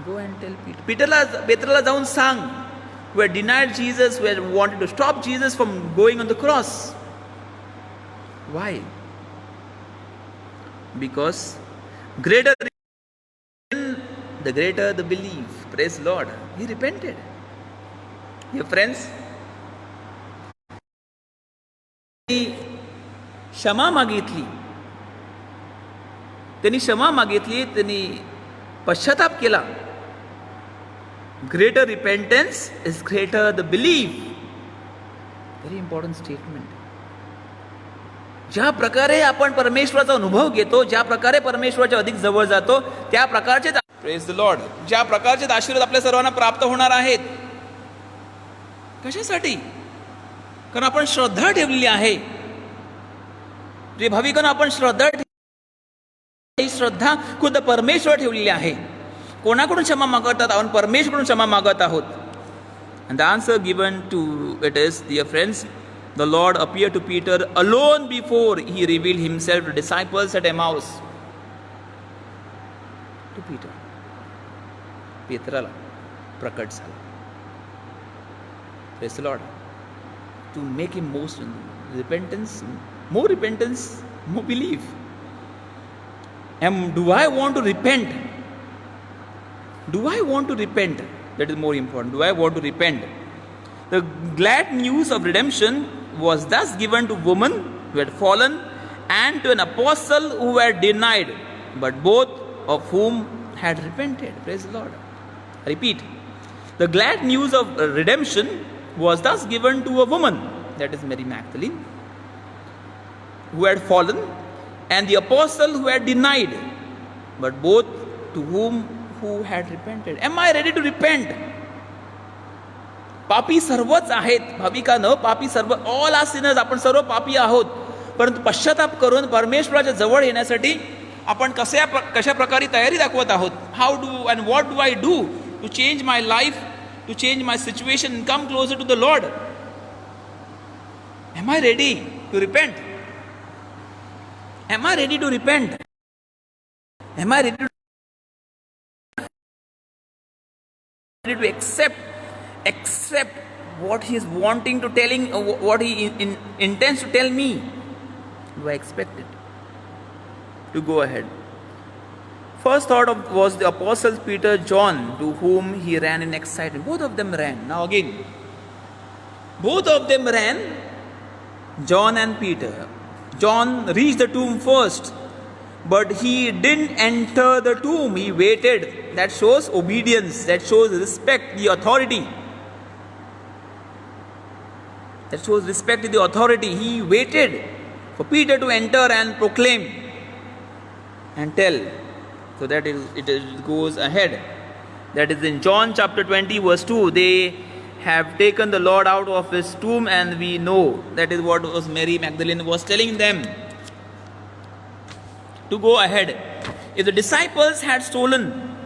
Go and tell Peter. Peterला जाऊन सांग, who had denied Jesus, who had wanted to stop Jesus from going on the cross. Why? Because greater the greater the belief. Praise Lord. He repented. Dear friends, क्षमा मागितली, त्यांनी क्षमा मागितली, त्यांनी पश्चाताप केला. Greater repentance is greater the belief. Very important statement. ज्या प्रकारे आपण परमेश्वराचा अनुभव घेतो, ज्या प्रकारे परमेश्वराच्या अधिक जवळ जातो, त्या प्रकारचे प्रेज द लॉर्ड, ज्या प्रकारचे आशीर्वाद आपल्या सर्वांना प्राप्त होणार आहेत. कशासाठी? कारण आपण श्रद्धा ठेवलेली आहे. जे भाविकांना आपण श्रद्धा खुद्द परमेश्वर ठेवलेली आहे. कोणाकडून क्षमा मागतात? आपण परमेश्वराकडून क्षमा मागत आहोत. And the answer given to it is, dear friends, the Lord appeared to Peter alone before he revealed himself to disciples at Emmaus. To Peter. पेत्राला प्रकट झाला. Praise the Lord. To make him most repentance, more belief. And do I want to repent? Do I want to repent? That is more important. Do I want to repent? The glad news of redemption was thus given to women who had fallen and to an apostle who had denied, but both of whom had repented. Praise the Lord. I repeat. The glad news of redemption was thus given to a woman, that is Mary Magdalene, who had fallen, and the apostle who had denied, but both to whom who had repented. Am I ready to repent? पापी सर्वच आहेत भाविकांनो, पापी सर्व, all are Sinners, आपण सर्व पापी आहोत. परंतु पश्चाताप करून परमेश्वराच्या जवळ येण्यासाठी आपण कशा प्रकारे तयारी दाखवत आहोत. How do and what do I do to change my life, to change my situation, come closer to the Lord. Am I ready to repent? Am I ready to repent? Am I ready to accept what he is wanting to telling, what he intends to tell me? Do I expect it? To go ahead. First thought was the apostles Peter, John, to whom he ran in excitement. Both of them ran. Now again, both of them ran. John and Peter. John reached the tomb first, but he didn't enter the tomb. He waited. That shows obedience. That shows respect, the authority. That shows respect to the authority. He waited for Peter to enter and proclaim and tell. So that it goes ahead. That is in John chapter 20 verse 2. They have taken the Lord out of his tomb, and we know that is what was Mary Magdalene was telling them. To go ahead. If the disciples had stolen,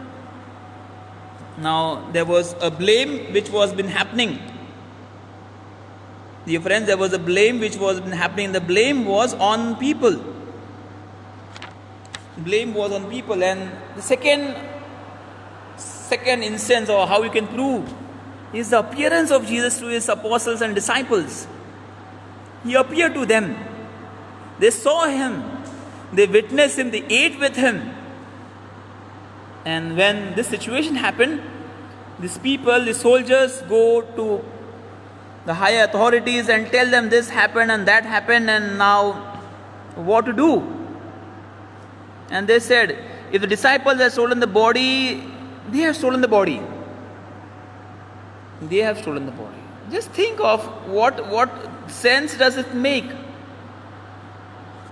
now there was a blame which was been happening. Dear friends, there was a blame which was been happening. The blame was on people. Blame was on people. And the second instance, or how you can prove, is the appearance of Jesus to his apostles and disciples. He appeared to them. They saw him. They witnessed him. They ate with him. And when this situation happened, these people, the soldiers, go to the higher authorities and tell them this happened and that happened, and now what to do? And they said, if the disciples have stolen the body, they have stolen the body. They have stolen the body. Just think of what sense does it make?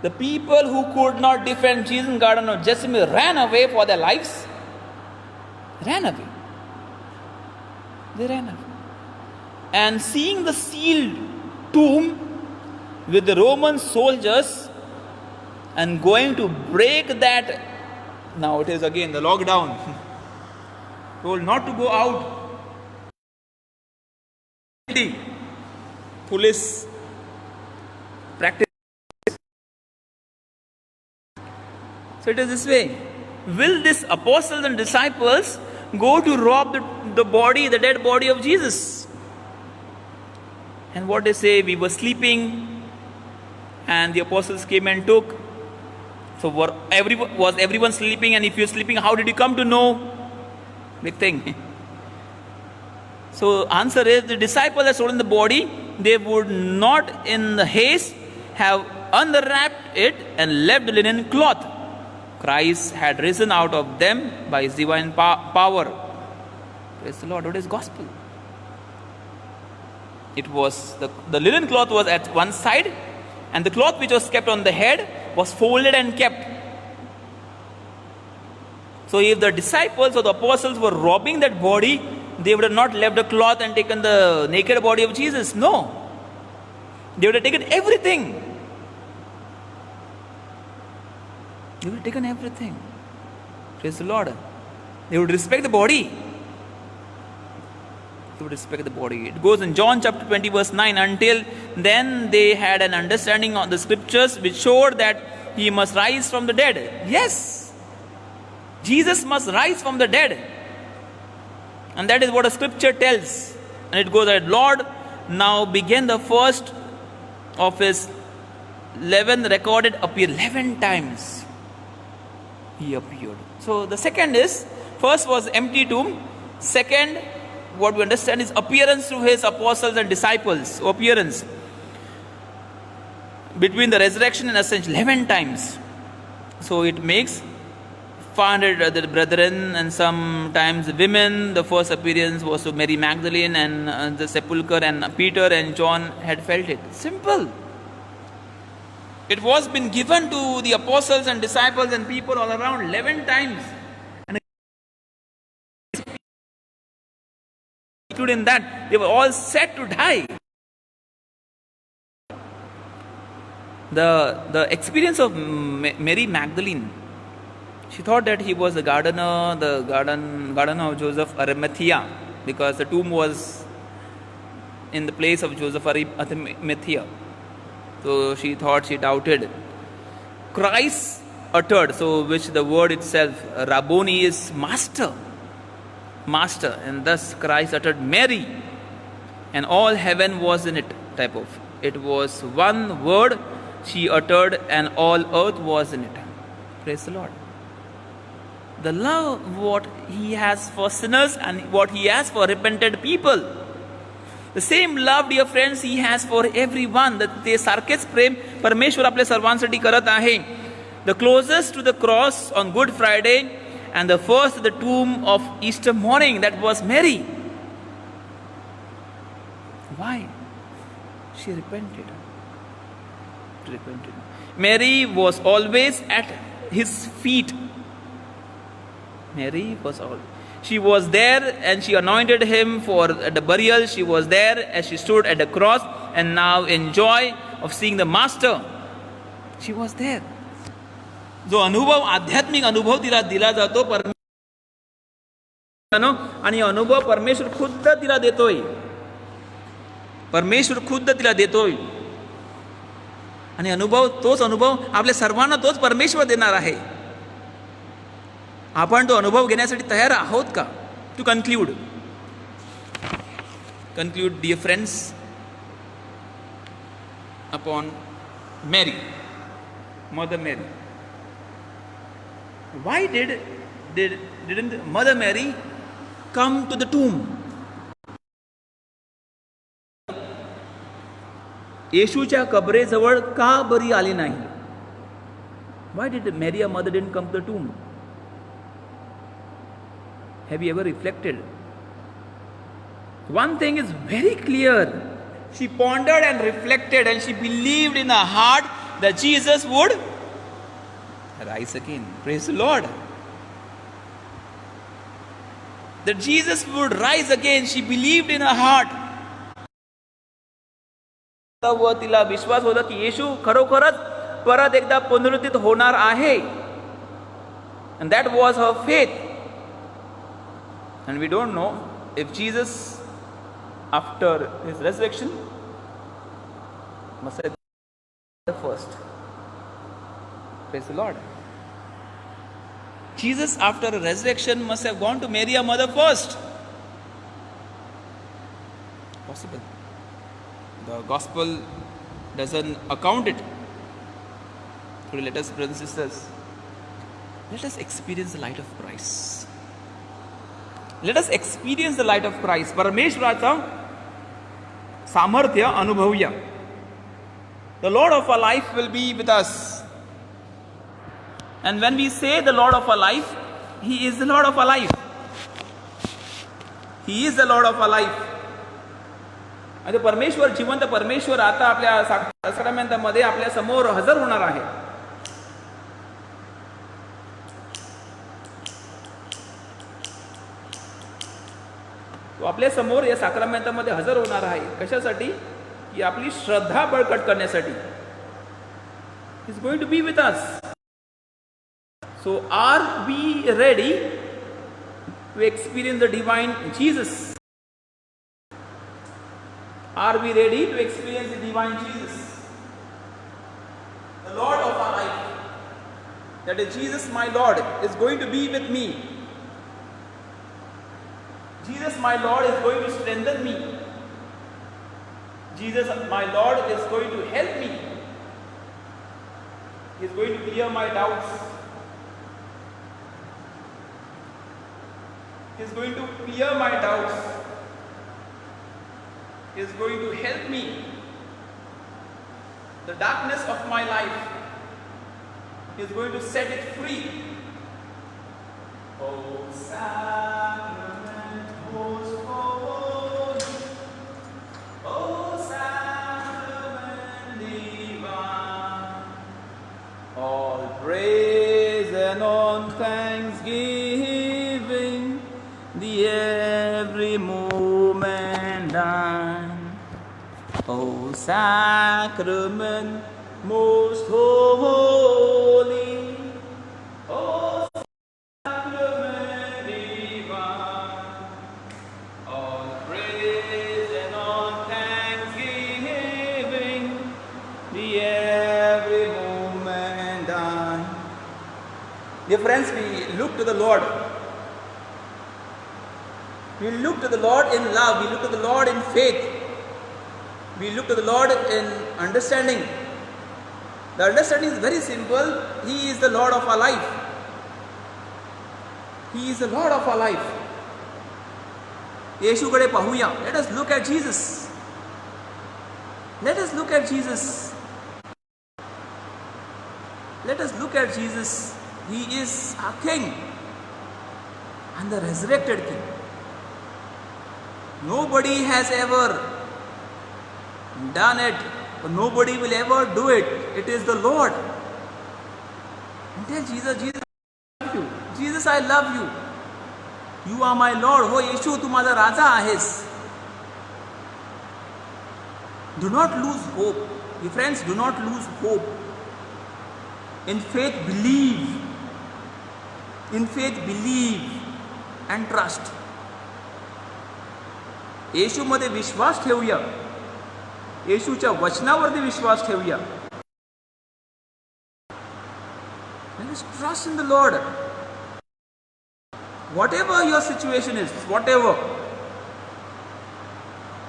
The people who could not defend Jesus in Garden of Gethsemane ran away for their lives. Ran away. They ran away. And seeing the sealed tomb with the Roman soldiers and going to break that, now it is again the lockdown. Told not to go out. Police practice. So it is this way. Will these apostles and disciples go to rob the body, the dead body of Jesus? And what they say, we were sleeping and the apostles came and took. So was everyone sleeping? And if you're sleeping, how did you come to know? Big thing. So answer is, the disciples had stolen the body. They would not in the haste have unwrapped it and left the linen cloth. Christ had risen out of them by his divine power. Praise the Lord. What is gospel? It was the linen cloth was at one side, and the cloth which was kept on the head was folded and kept. So if the disciples or the apostles were robbing that body, they would have not left the cloth and taken the naked body of Jesus. No. They would have taken everything. They would have taken everything. Praise the Lord. They would respect the body. They would respect the body. It goes in John chapter 20 verse 9. Until then they had an understanding of the scriptures which showed that he must rise from the dead. Yes. Jesus must rise from the dead. And that is what a scripture tells. And it goes that Lord now began the first of his 11 recorded appear 11 times. He appeared. So the second is, first was empty tomb. Second, what we understand is appearance to his apostles and disciples. So appearance between the resurrection and ascension 11 times. So it makes 500 other brethren and sometimes women. The first appearance was to Mary Magdalene and the sepulchre, and Peter and John had felt it. Simple. It was been given to the apostles and disciples and people all around 11 times. And including that, they were all set to die. The experience of Mary Magdalene, she thought that he was the gardener of Joseph Arimathea, because the tomb was in the place of Joseph Arimathea. So she thought, she doubted. Christ uttered, so which the word itself, Rabboni, is master. Master. And thus Christ uttered Mary. And all heaven was in it, type of. It was one word she uttered and all earth was in it. Praise the Lord. The love what he has for sinners and what he has for repented people. The same love, dear friends, he has for everyone. That ते सारखेच प्रेम परमेश्वर आपल्या सर्वांसाठी करत आहे. The closest to the cross on Good Friday and the first to the tomb of Easter morning, that was Mary. Why? She repented. Mary was always at his feet. She was there and she anointed him for the burial. She was there as she stood at the cross, and now in joy of seeing the master, she was there. जो अनुभव, आध्यात्मिक अनुभव तिला दिला जातो आणि अनुभव परमेश्वर खुद्द तिला देतोय. आणि तोच अनुभव आपल्या सर्वांना तोच परमेश्वर देणार आहे. आपण तो अनुभव घेण्यासाठी तयार आहोत का? To conclude dear friends, upon Mary, Mother Mary. Why didn't Mother Mary come to the tomb? येशूच्या कबरेजवळ का बरी आली नाही? Why did Mary, a mother, didn't come to the tomb? Have you ever reflected? One thing is very clear. She pondered and reflected, and she believed in her heart that Jesus would rise again. Praise the Lord. That Jesus would rise again. She believed in her heart. तिला विश्वास होता की येशू खरोखरच परत एकदा पुनरुत्थित होणार आहे. And that was her faith. And we don't know if Jesus, after his resurrection, must have the first. Praise the Lord. Jesus, after a resurrection, must have gone to Mary, a mother, first. Possible. The gospel doesn't account it. Today, let us, brothers and sisters, let us experience the light of Christ. Let us experience the light of Christ. परमेश्वराचं सामर्थ्य अनुभवूया. The Lord of our life will be with us. And when we say the Lord of our life, He is the Lord of our life. He is the Lord of our life. आणि परमेश्वर, जिवंत परमेश्वर आता आपल्या साक्रामेंटामध्ये आपल्या समोर हजर होणार आहे. तो आपल्या समोर या साक्रामेंटामध्ये हजर होणार आहे. कशासाठी? की आपली श्रद्धा बळकट करण्यासाठी. He is going to be with us. So are we ready to experience the divine Jesus? Are we ready to experience the divine Jesus? The Lord of our life. That is Jesus, my Lord, is going to be with me. Jesus, my Lord, is going to strengthen me. Jesus, my Lord, is going to help me. He is going to clear my doubts. He is going to clear my doubts. He is going to help me. The darkness of my life. He is going to set it free. Oh, sacrament most holy. Oh, sacrament divine. All praise and all thanksgiving, the every moment thine. Oh, sacrament most holy. Oh, sacrament divine. All praise and all thanksgiving, the every moment thine. Dear friends, we look to the Lord. We look to the Lord in love. We look to the Lord in faith. We look to the Lord in understanding. The understanding is very simple. He is the Lord of our life. He is the Lord of our life. येशूकडे पाहूया. Let us look at Jesus. Let us look at Jesus. Let us look at Jesus. He is our King and the resurrected King. Nobody has ever done it, but nobody will ever do it. It is the Lord. And tell Jesus, Jesus, I love you. Jesus, I love you. You are my Lord. हो येशू, तू माझा राजा आहेस. Do not lose hope. Dear friends, do not lose hope. In faith, believe. In faith, believe and trust. येशूमध्ये विश्वास ठेवूया. येशूच्या वचनावरती विश्वास ठेवूया. Let us trust in the Lord. Whatever your situation is, whatever.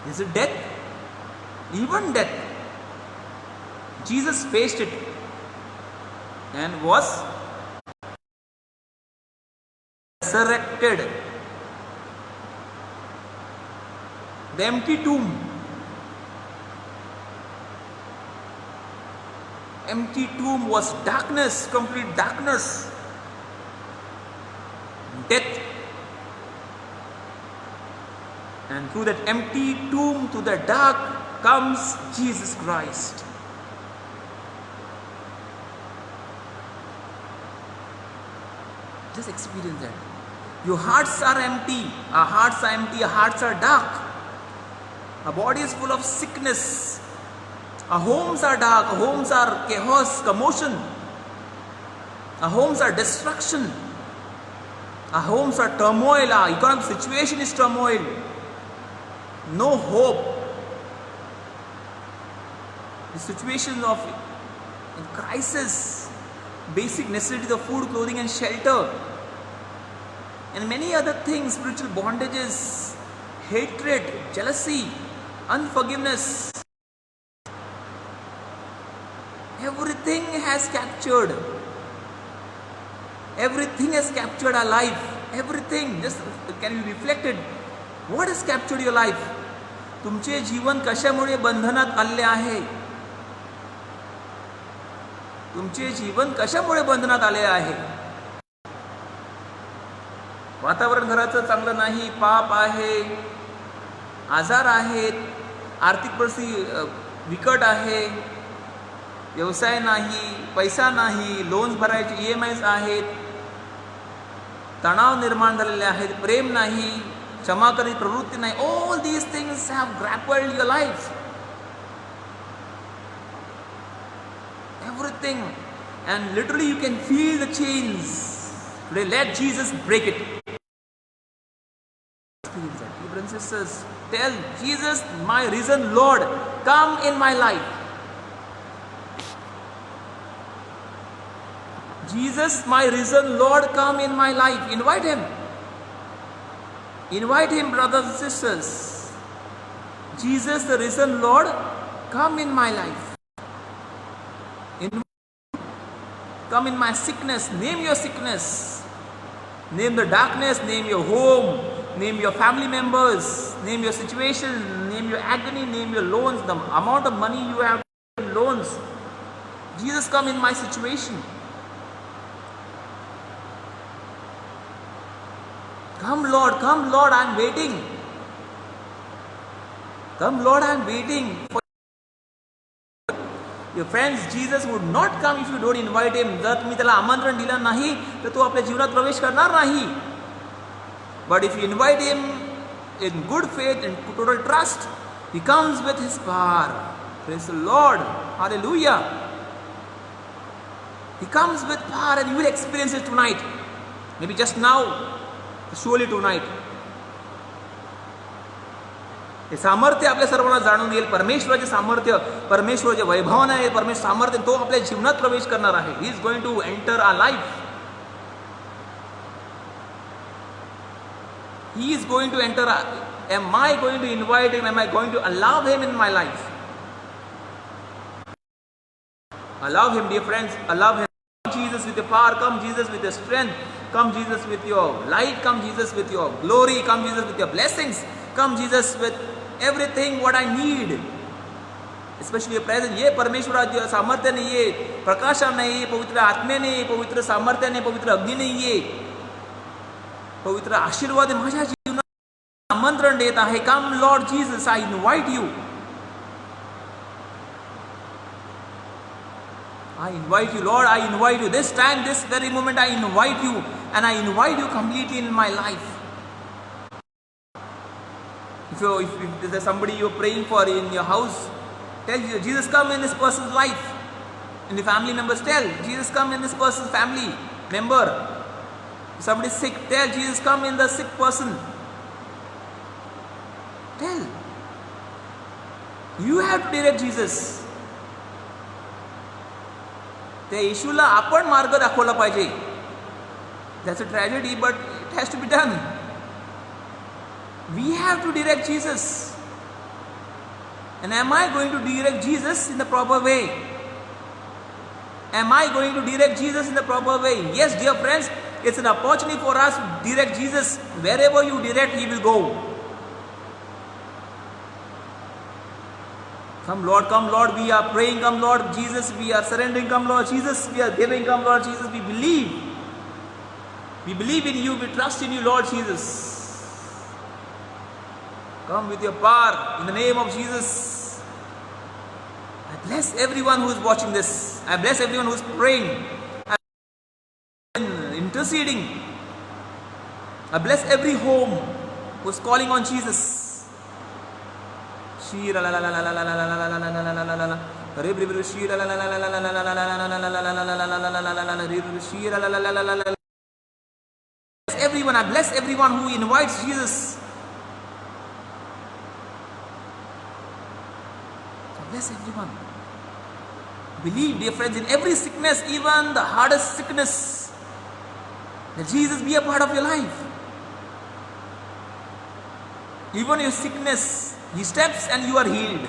Is it death? Even death. Jesus faced it and was resurrected. The empty tomb. Empty tomb was darkness, complete darkness, death. And through that empty tomb, through the dark, comes Jesus Christ. Just experience that. Your hearts are empty. Our hearts are empty. Our hearts are dark. Our body is full of sickness. Our homes are dark. Our homes are chaos, commotion. Our homes are destruction. Our homes are turmoil. Our economic situation is turmoil. No hope. The situation of crisis, basic necessities of food, clothing and shelter, and many other things, spiritual bondages, hatred, jealousy, unforgiveness. Everything has captured. Everything has captured our life. Everything. Just can you reflect it? What has captured your life? तुमचे जीवन कशामुळे बंधनात आले आहे? तुमचे जीवन कशामुळे बंधनात आले आहे? वातावरण घराचं चांगलं नाही, पाप आहे, आजार आहेत, आर्थिक परिस्थिती विकट आहे, व्यवसाय नाही, पैसा नाही, लोन्स भरायचे EMIs आहेत, तणाव निर्माण झालेले आहेत, प्रेम नाही, क्षमा करण्याची प्रवृत्ती नाही. All these things have grappled your life. Everything, and literally you can feel the chains. Today, let Jesus break it. Brothers and sisters, tell Jesus, my risen Lord, come in my life. Jesus, my risen Lord, come in my life. Invite Him. Invite Him, brothers and sisters. Jesus, the risen Lord, come in my life. Come in my sickness. Name your sickness. Name the darkness. Name your home. Name your family members. Name your situation. Name your agony. Name your loans. The amount of money you have in loans. Jesus, come in my situation. Come, Lord. Come, Lord. I am waiting. Come, Lord. I am waiting for your friends. Jesus would not come if you don't invite Him. जर तुम्ही त्याला आमंत्रण दिलं नाही तर तो आपल्या जीवनात प्रवेश करणार नाही. But if you invite Him in good faith and total trust, He comes with His power. Praise the Lord. Hallelujah. He comes with power and you will experience it tonight. Maybe just now, surely tonight. हे सामर्थ्य आपल्या सर्वांना जाणून येईल. परमेश्वराचे सामर्थ्य, परमेश्वराचे वैभवाने आहे, परमेश्वर सामर्थ्य तो आपल्या जीवनात प्रवेश करणार आहे. He is going to enter our life. He is going to enter. Am I going to invite him? Am I going to allow him in my life? Allow Him, dear friends. Allow Him. Come Jesus with your power. Come Jesus with your strength. Come Jesus with your light. Come Jesus with your glory. Come Jesus with your blessings. Come Jesus with everything what I need. Especially your presence. ये परमेश्वराच्या सामर्थ्याने, ये प्रकाशाने, ये पवित्र आत्मेने, पवित्र सामर्थ्याने, पवित्र अग्नीने, ये पवित्र आशीर्वाद माझ्या जीवनात आमंत्रण देत आहे. Come Lord Jesus, I invite you. I invite you, Lord, I invite you. This time, this very moment, I invite you. And I invite you completely in my life. If there's somebody you're praying for in your house, tell Jesus, come in this person's life. And the family members, tell Jesus, come in this person's family member. If somebody's sick, tell Jesus, come in the sick person. Tell. You have to direct Jesus. त्या येशूला आपण मार्ग दाखवला पाहिजे. That's a tragedy, but it has to be done. We have to direct Jesus. And am I going to direct Jesus in the proper way? Am I going to direct Jesus in the proper way? Yes, dear friends, it's an opportunity for us to direct Jesus. Wherever you direct, He will go. Come Lord, we are praying. Come Lord Jesus, we are surrendering. Come Lord Jesus, we are giving. Come Lord Jesus, we believe. We believe in you, we trust in you, Lord Jesus. Come with your power in the name of Jesus. I bless everyone who is watching this. I bless everyone who is praying. I bless interceding. I bless every home who is calling on Jesus. Everyone, I bless everyone who invites Jesus. I bless everyone. Believe, dear friends, in every sickness, even the hardest sickness, that Jesus be a part of your life. Even your sickness, He steps and you are healed.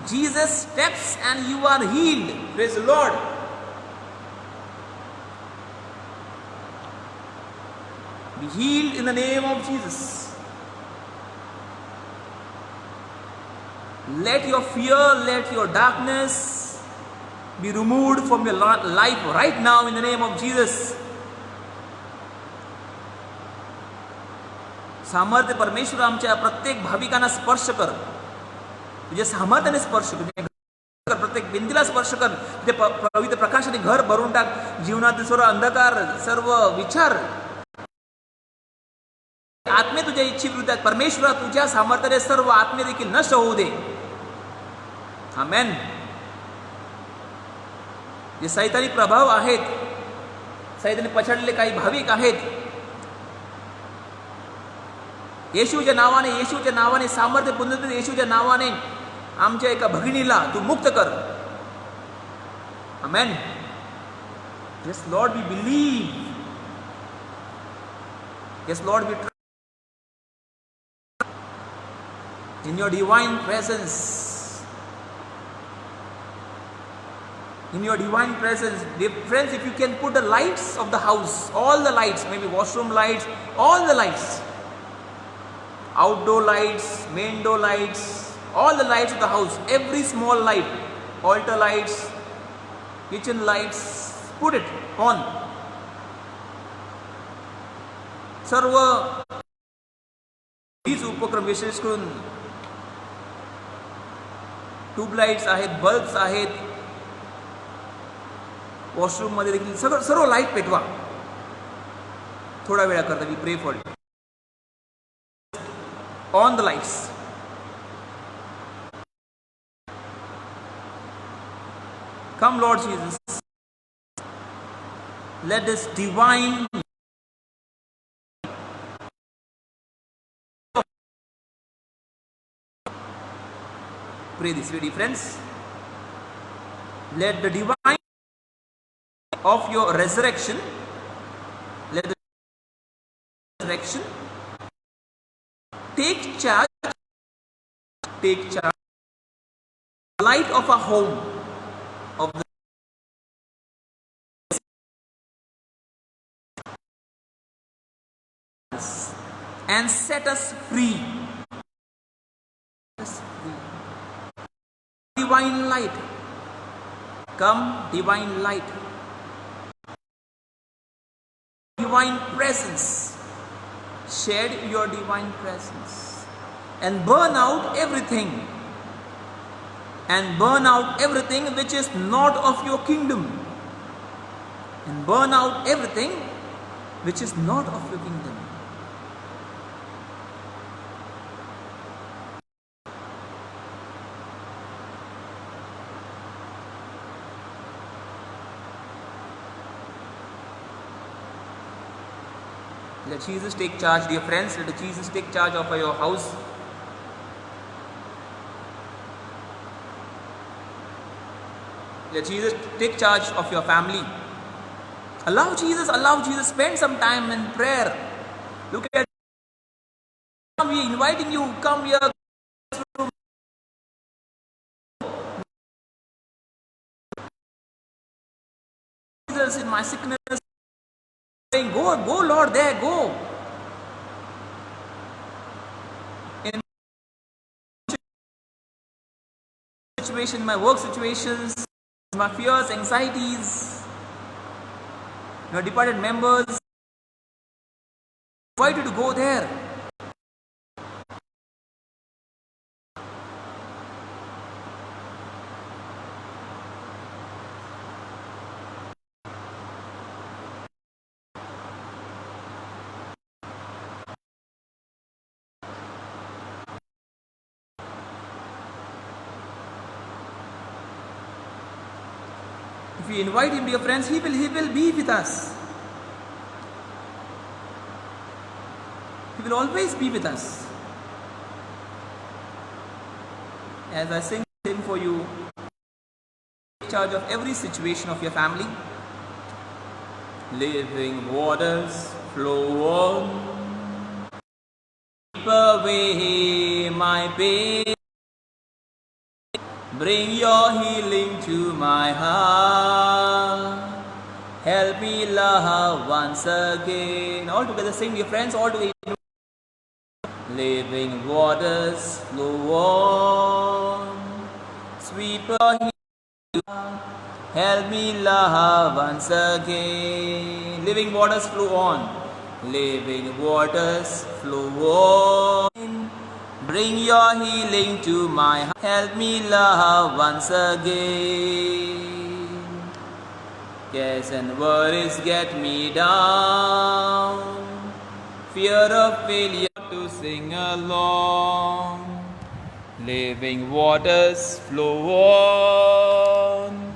Jesus steps and you are healed. Praise the Lord. Be healed in the name of Jesus. Let your fear, let your darkness be removed from your life right now in the name of Jesus. सामर्थ्य परमेश्वर आमच्या प्रत्येक भाविकांना स्पर्श कर. तुझ्या सामर्थ्याने स्पर्श कर. प्रत्येक भिंतीला स्पर्श कर. ते पवित्र प्रकाशाने घर भरून टाक. जीवनातील सर्व अंधकार, सर्व विचार आत्मे तुझ्या इच्छेविरुद्ध आहेत. परमेश्वरा तुझ्या सामर्थ्याने सर्व आत्मे देखील नष्ट होऊ दे. आमेन. जे सैतानी प्रभाव आहेत, सैतानी पछाडलेले काही भाविक आहेत, येशूच्या नावाने सामर्थ्य पुनरुत्थित येशूच्या नावाने आमच्या एका भगिनीला तू मुक्त कर. Amen. Yes Lord, we believe. Yes Lord, we in your divine presence. In your divine presence, dear friends, if you can put the lights of the house, all the lights, maybe washroom lights, all the lights, outdoor lights, main door lights, all the lights of the house, every small light, altar lights, kitchen lights, put it on. सर्व वीज उपक्रम विशेष करून tubelights आहेत, bulbs आहेत, washroom मध्ये देखील सर्व light पेटवा. थोडा वेळा करता we pray for it. On the lights. Come Lord Jesus, let this divine pray this way, dear friends. Let the divine of your resurrection, let the resurrection take charge, light of our home, of the and set us free. Divine light, come divine light, divine presence, shed your divine presence and burn out everything which is not of your kingdom, and burn out everything which is not of your kingdom. Let Jesus take charge, dear friends. Let Jesus take charge of your house. Let Jesus take charge of your family. Allow Jesus. Spend some time in prayer. Look at, we are inviting you. Come here. Jesus, in my sickness. Go Lord, there, go. In situation, my work situations, my fears, anxieties, your departed members, I invite you to go there. If we invite him, dear friends, he will be with us. He will always be with us. As I sing him for you, take charge of every situation of your family. Living waters flow on, keep away my pain. Bring your healing to my heart. Help me love once again. All together sing, dear friends, all together. Living waters flow on. Sweep your healing. Help me love once again. Living waters flow on. Living waters flow on. Bring your healing to my heart. Help me love once again. Cares and worries get me down. Fear of failure to sing along. Living waters flow on.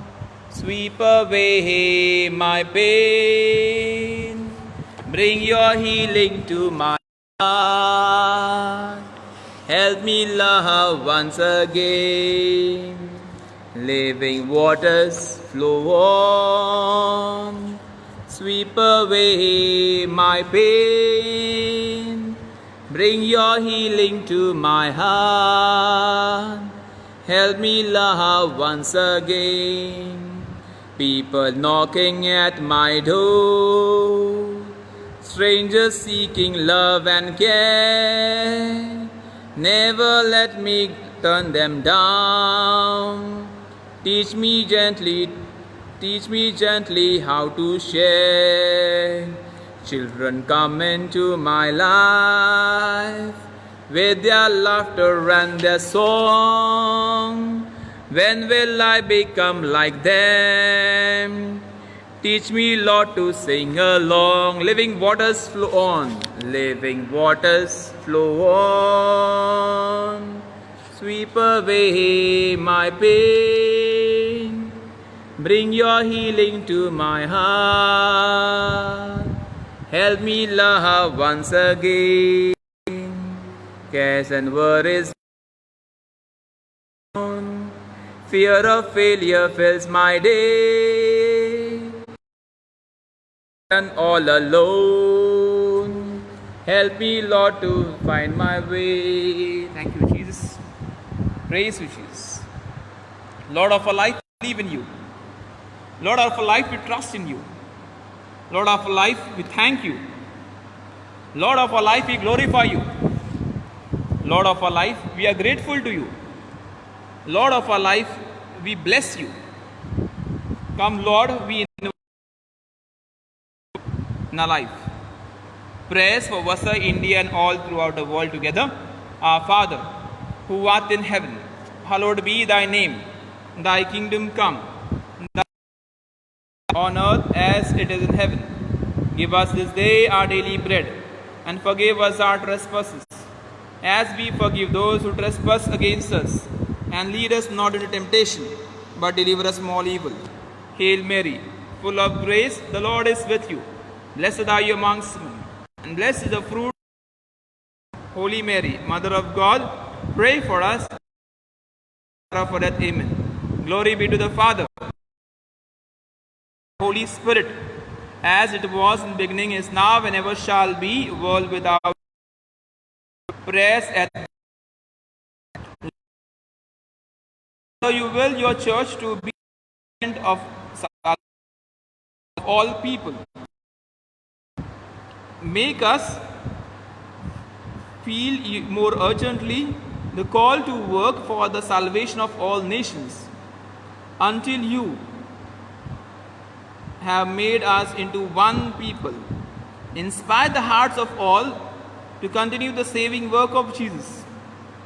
Sweep away my pain. Bring your healing to my heart. Help me love once again. Living waters flow on. Sweep away my pain. Bring your healing to my heart. Help me love once again. People knocking at my door. Strangers seeking love and care. Never let me turn them down. Teach me gently how to share. Children come into my life with their laughter and their song. When will I become like them? Teach me, Lord, to sing along. Living waters flow on. Living waters flow on. Sweep away my pain. Bring your healing to my heart. Help me love once again. Cares and worries on. Fear of failure fills my day. And all alone. Help me, Lord, to find my way. Thank you, Jesus. Praise you, Jesus. Lord of our life, we believe in you. Lord of our life, we trust in you. Lord of our life, we thank you. Lord of our life, we glorify you. Lord of our life, we are grateful to you. Lord of our life, we bless you. Come, Lord, we in our life. Prayers for Vasa, India and all throughout the world together. Our Father, who art in heaven, hallowed be thy name. Thy kingdom come. Thy on earth as it is in heaven. Give us this day our daily bread, and forgive us our trespasses, as we forgive those who trespass against us. And lead us not into temptation, but deliver us from all evil. Hail Mary, full of grace, the Lord is with you. Blessed are you amongst women, and blessed is the fruit. Holy Mary, Mother of God, pray for us. For death, amen. Glory be to the Father, Holy Spirit, as it was in the beginning, is now, and ever shall be, world without. Prayers at you will your church to be of all people. Make us feel more urgently the call to work for the salvation of all nations, until you have made us into one people. Inspire the hearts of all to continue the saving work of Jesus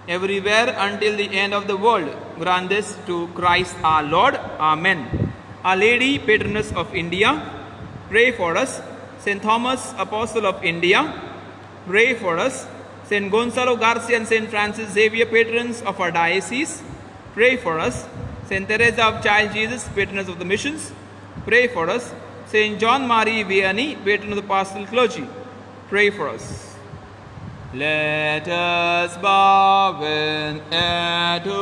everywhere until the end of the world. Grant this to Christ our Lord. Amen. Our Lady, Patroness of India, pray for us. St. Thomas, Apostle of India, pray for us. St. Gonzalo Garcia and St. Francis Xavier, patrons of our diocese, pray for us. St. Teresa of Child Jesus, patroness of the missions, pray for us. St. John Marie Vianney, patron of the pastoral clergy, pray for us. Let us bow in adoration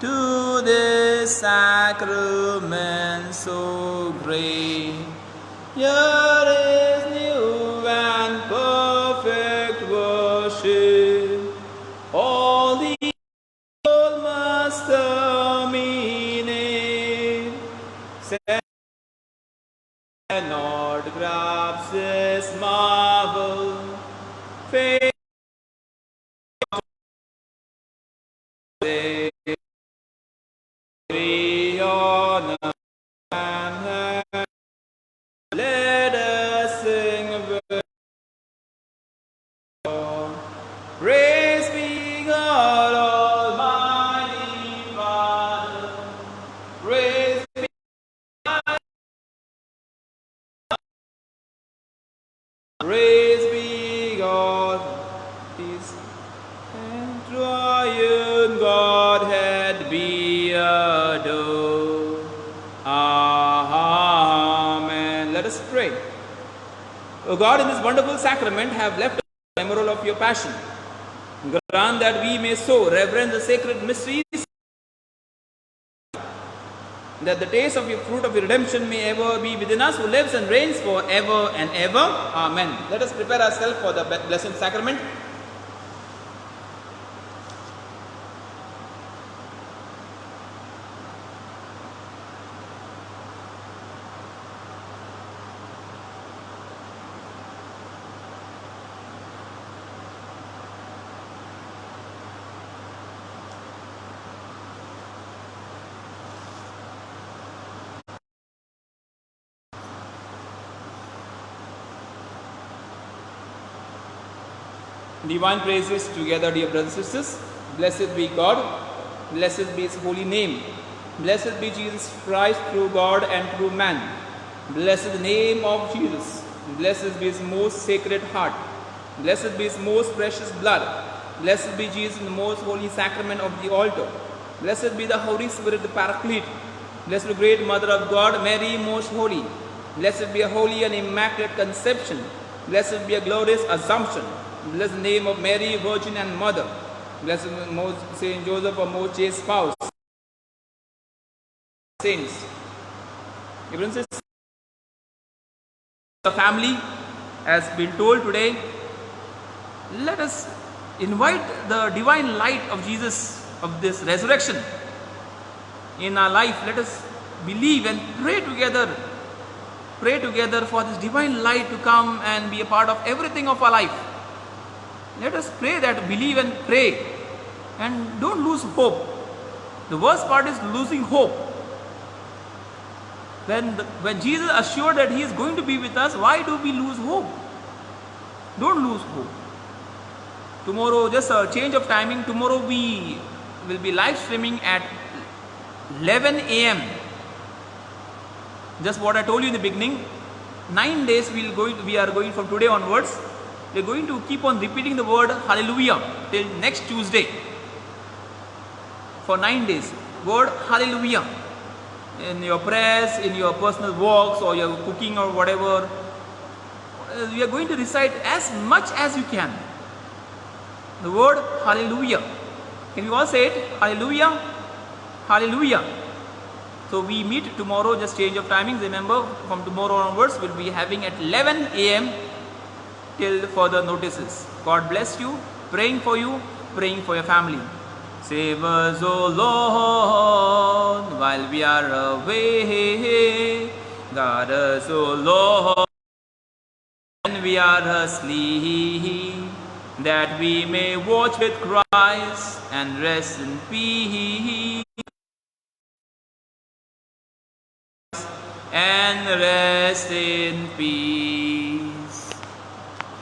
to this sacrament so great. Here is new and perfect worship. All the Lord grasp this marvel, faith honor and let us sing with praise be God Almighty Father, praise be God, His triune Godhead be adored. Amen. Let us pray. O God, in this wonderful sacrament have left us the memorial of your passion. Grant that we may so reverence the sacred mysteries, that the taste of your fruit of your redemption may ever be within us, who lives and reigns forever and ever. Amen. Let us prepare ourselves for the blessed sacrament. Divine praises together, dear brothers and sisters. Blessed be God, blessed be His holy name, blessed be Jesus Christ, true God and true man. Blessed the name of Jesus, blessed be His most sacred heart, blessed be His most precious blood, blessed be Jesus in the most holy sacrament of the altar, blessed be the Holy Spirit, the Paraclete, blessed be great Mother of God, Mary most holy, blessed be a holy and immaculate conception, blessed be a glorious assumption, blessed name of Mary, Virgin and Mother. Blessed most Saint Joseph, our most chaste spouse. Saints. Even since the family has been told today, let us invite the divine light of Jesus, of this resurrection in our life. Let us believe and pray together for this divine light to come and be a part of everything of our life. Let us pray that, believe and pray, and don't lose hope. The worst part is losing hope. When Jesus assured that He is going to be with us, why do we lose hope? Don't lose hope. Tomorrow, just a change of timing, tomorrow we will be live streaming at 11 a.m. Just what I told you in the beginning, 9 days we are going from today onwards. We are going to keep on repeating the word hallelujah till next Tuesday. For 9 days. Word hallelujah. In your prayers, in your personal walks, or your cooking or whatever. We are going to recite as much as you can. The word hallelujah. Can you all say it? Hallelujah. Hallelujah. So we meet tomorrow, just change of timings. Remember, from tomorrow onwards, we'll be having at 11 a.m. till further notices. God bless you, praying for you, praying for your family. Save us, O Lord, while we are away. Guard us, O Lord, when we are asleep, that we may watch with Christ and rest in peace. And rest in peace.